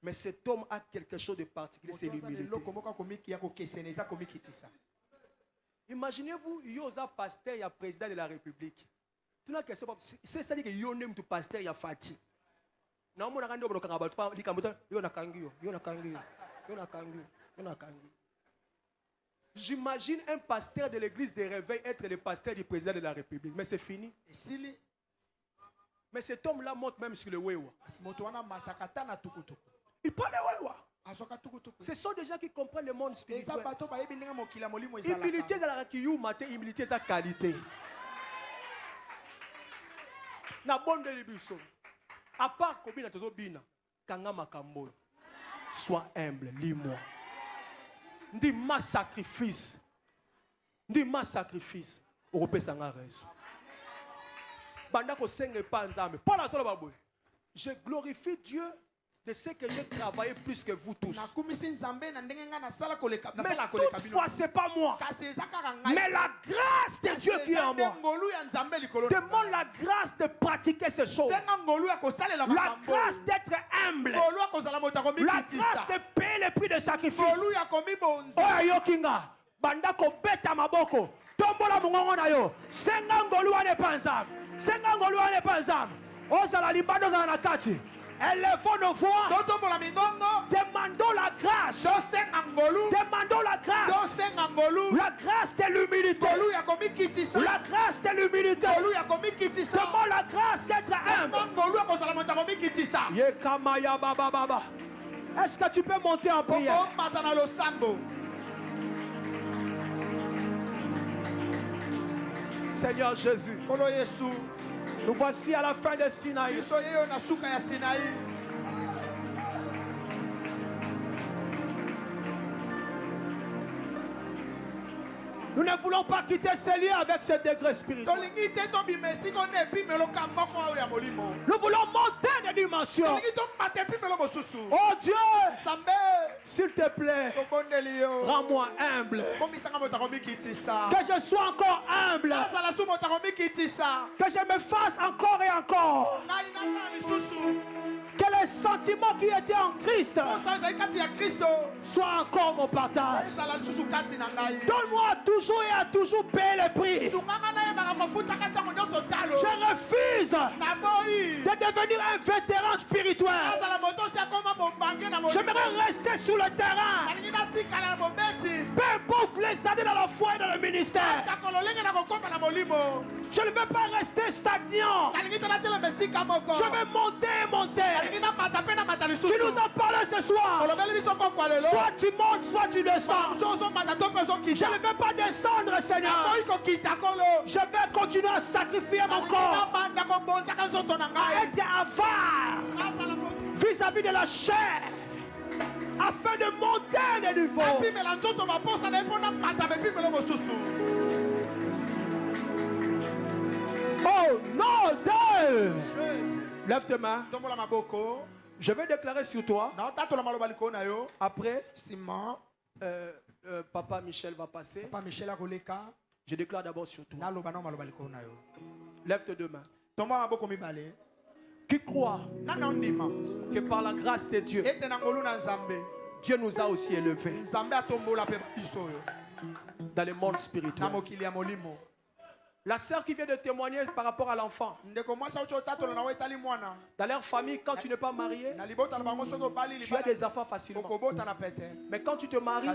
Mais cet homme a quelque chose de particulier, c'est l'humilité. Imaginez-vous, il y a un pasteur, il y a un président de la République. C'est ça que yo nem tu pasteur, il y a Fati. J'imagine un pasteur de l'église de réveil être le pasteur du président de la République. Mais c'est fini. Mais cet homme-là monte même sur le Wewa. Il parle le Wewa. Ce sont des gens qui comprennent le monde spirituel. Humilité, c'est la humilité, c'est la qualité. Na bonne de l'Ibiso. À part Kobina Tozobina, Kanga Makambo. Sois humble, lis-moi. Dis ma sacrifice. Dis ma sacrifice. Européen sanga raison. Bandako senge pas nzambe. Pas la seule baboy. Je glorifie Dieu de ce que j'ai travaillé plus que vous tous. Mais toutefois, ce n'est pas moi. Mais la grâce de Dieu qui est en moi. Demande la grâce de pratiquer ces choses. La grâce d'être humble. La grâce de payer le prix de sacrifice. Oh, Yokinga. Bandako beta maboko. Tombola mungongo na yo. Senga ngolu ane panzam. Senga ngolu ane panzam. Ozala libando za nakati. Élevons nos voix. Demandons la grâce. Demandons la grâce. La grâce de l'humilité. La grâce de l'humilité. Demandons la grâce d'être humble. Yekamaya baba baba. Est-ce que tu peux monter en prière? Seigneur Jésus. Nous voici à la fin de Sinaï. Nous ne voulons pas quitter ce lieu avec ce degré spirituel. Nous voulons monter des dimensions. Oh Dieu, s'il te plaît, rends-moi humble. Que je sois encore humble. Que je me fasse encore et encore. Que les sentiments qui étaient en Christ soient encore mon partage. Donne-moi toujours et à toujours payer le prix. Je refuse de devenir un vétéran spirituel. J'aimerais rester sur le terrain. Peu importe les années dans la foi et dans le ministère. Je ne veux pas rester stagnant. Je veux monter et monter. Tu nous as parlé ce soir. Soit tu montes, soit tu descends. Je ne veux pas descendre, Seigneur. Je vais continuer à sacrifier mon corps, à être avare vis-à-vis de la chair, afin de monter de nouveau. Oh non, Dieu! Lève tes mains. Je vais déclarer sur toi. Après, Papa Michel va passer. Je déclare d'abord sur toi. Lève tes deux mains. Qui croit que par la grâce de Dieu, Dieu nous a aussi élevés dans le monde spirituel. La sœur qui vient de témoigner par rapport à l'enfant. Dans leur famille, quand tu n'es pas marié, tu as des enfants facilement. Mais quand tu te maries,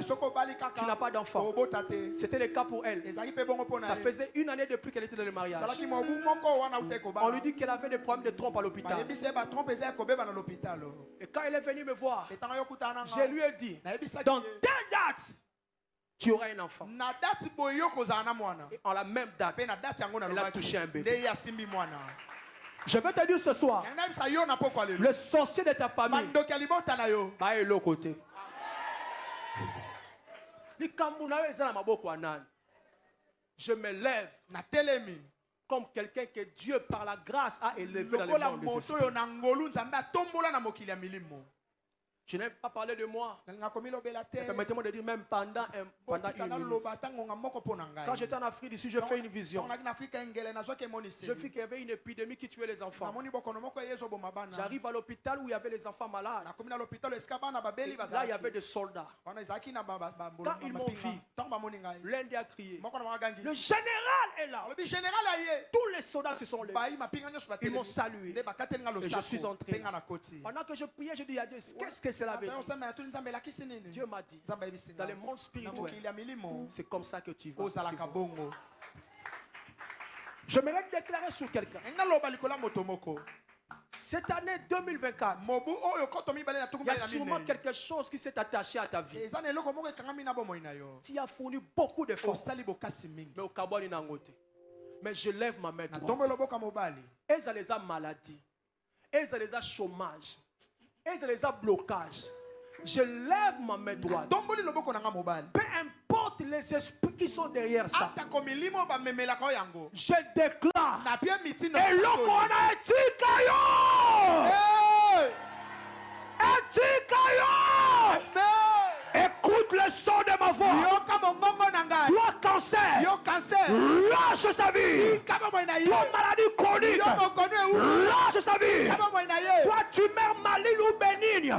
tu n'as pas d'enfant. C'était le cas pour elle. Ça faisait 1 année depuis qu'elle était dans le mariage. On lui dit qu'elle avait des problèmes de trompe à l'hôpital. Et quand elle est venue me voir, je lui ai dit, dans telle date, tu auras un enfant. Et en la même date, elle a touché un bébé. Je vais te dire ce soir, le sorcier de ta famille va être l'autre côté. Je me lève comme quelqu'un que Dieu par la grâce a élevé dans le monde des esprits. Je n'ai pas parlé de moi. nalinga komilobela te Permettez-moi de dire même pendant otika une minute. naloba ntango nga moko mpo na ngai Quand j'étais en Afrique d'ici, je fais une vision. ntango naki na afrika engele nazwaki Je emoniseli vis qu'il y avait une épidémie qui tuait les enfants. namoni bokono moko eye ezoboma bana J'arrive à l'hôpital où il y avait les enfants malades. nakomi na lopitalo esika bana babeli Là, il y avait bazalaki des soldats. wana ezalaki na Quand ils m'ont vu, ntango bamoni ngai l'un d'eux a crié. moko na bakagangi Le général est là. alobi général aye Tous les soldats se sont levés. bayi mapinga nyonso Ils m'ont batelemi salué. nde bakateli nga Et je suis losako entré. mpe nga na koti Pendant que je priais, je dis à Dieu, qu'est-ce que cela veut Azayo dire? osambela tuni nzambe elakisi nini Dieu m'a dit, nzambe ayebisi dans le ngai monde na spirituel, mokili ya milimo c'est comme ça que tu vas. ozalaka bongo Je m'aimerais déclarer sur quelqu'un. nga loba likolo ya moto moko Cette année 2024, mobu oyo koto mibale na tuku il y a mibale na sûrement mine quelque chose qui s'est attaché à ta vie. eza na eloko moko ekangami na bomoi na yo Tu as fourni beaucoup d'efforts. osali bokasi mingi Mais au Kabouani Nangote. Mais je lève ma main na droite. tombo loboko ya mobali Et ça les a maladies. Et ça les a chômage. Et ça les a blocage. Je lève ma main droite. tomboli loboko na nga mobali Peu importe les esprits qui sont derrière ça. atako milimo bamemelaka oyo yango Je déclare. na pie mitino Et l'okona etikayo. Etikayo. Écoute le son de ma voix. yoka mongongo na ngai Toi cancer. yo cancer Lâche sa vie. ika bomoi na ye Toi maladie chronique. yo mokono ewu Lâche sa vie. ika bomoi na ye Toi tumeur maligne ou bénigne.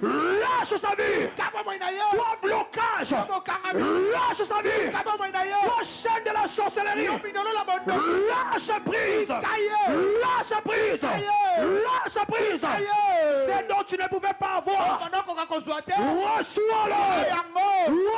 Lâche sa vie. ika bomoi na ye Toi blocage. mokangami Lâche sa vie. ika bomoi na ye Toi chaîne de la sorcellerie. yo minolo la bondo Lâche prise. Lâche prise. Lâche prise. C'est dont tu ne pouvais pas avoir. okonokoka kozwa te Reçois-le. yango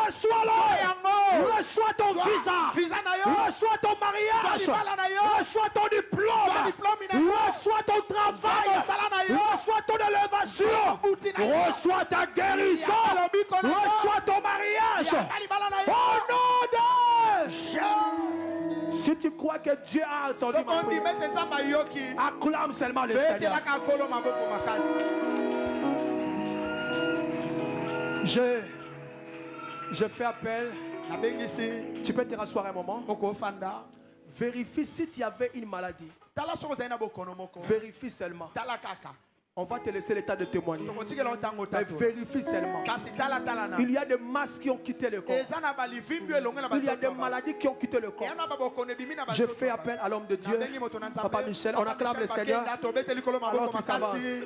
Reçois-le. yango Reçois ton visa. visa na yo Reçois ton mariage. libala na yo Reçois ton diplôme. diplôme na yo Reçois ton travail. mosala na yo Reçois ton élévation. buti na yo Reçois ta guérison. Ya lobiko na yo. Reçois ton mariage. yamba libala na yo Au nom de... Si tu crois que Dieu a entendu ma soki prière, ondimete nzambe ayoki acclame seulement le Seigneur. betelaka nkolo maboko makasi Je fais appel. nabengisi Tu peux te rasseoir un moment. okofanda Vérifie si tu avais une maladie. tala soki ozali na bokono moko Vérifie seulement. tala kaka On va te laisser l'état de témoigner. tokotikela yo ntango Mais tato vérifie seulement. kasi tala na Il y a des masses qui ont quitté le corps. eza na balivimbi elonge na Il y a des banzoto maladies qui ont quitté le corps. eya na babokono ebimi na Je banzoto fais appel à l'homme de Dieu. nabengi moto na nzambe Papa Michel, on acclame le Seigneur. bakenda tobeteli likolo Alors maboko qu'il s'avance. makasi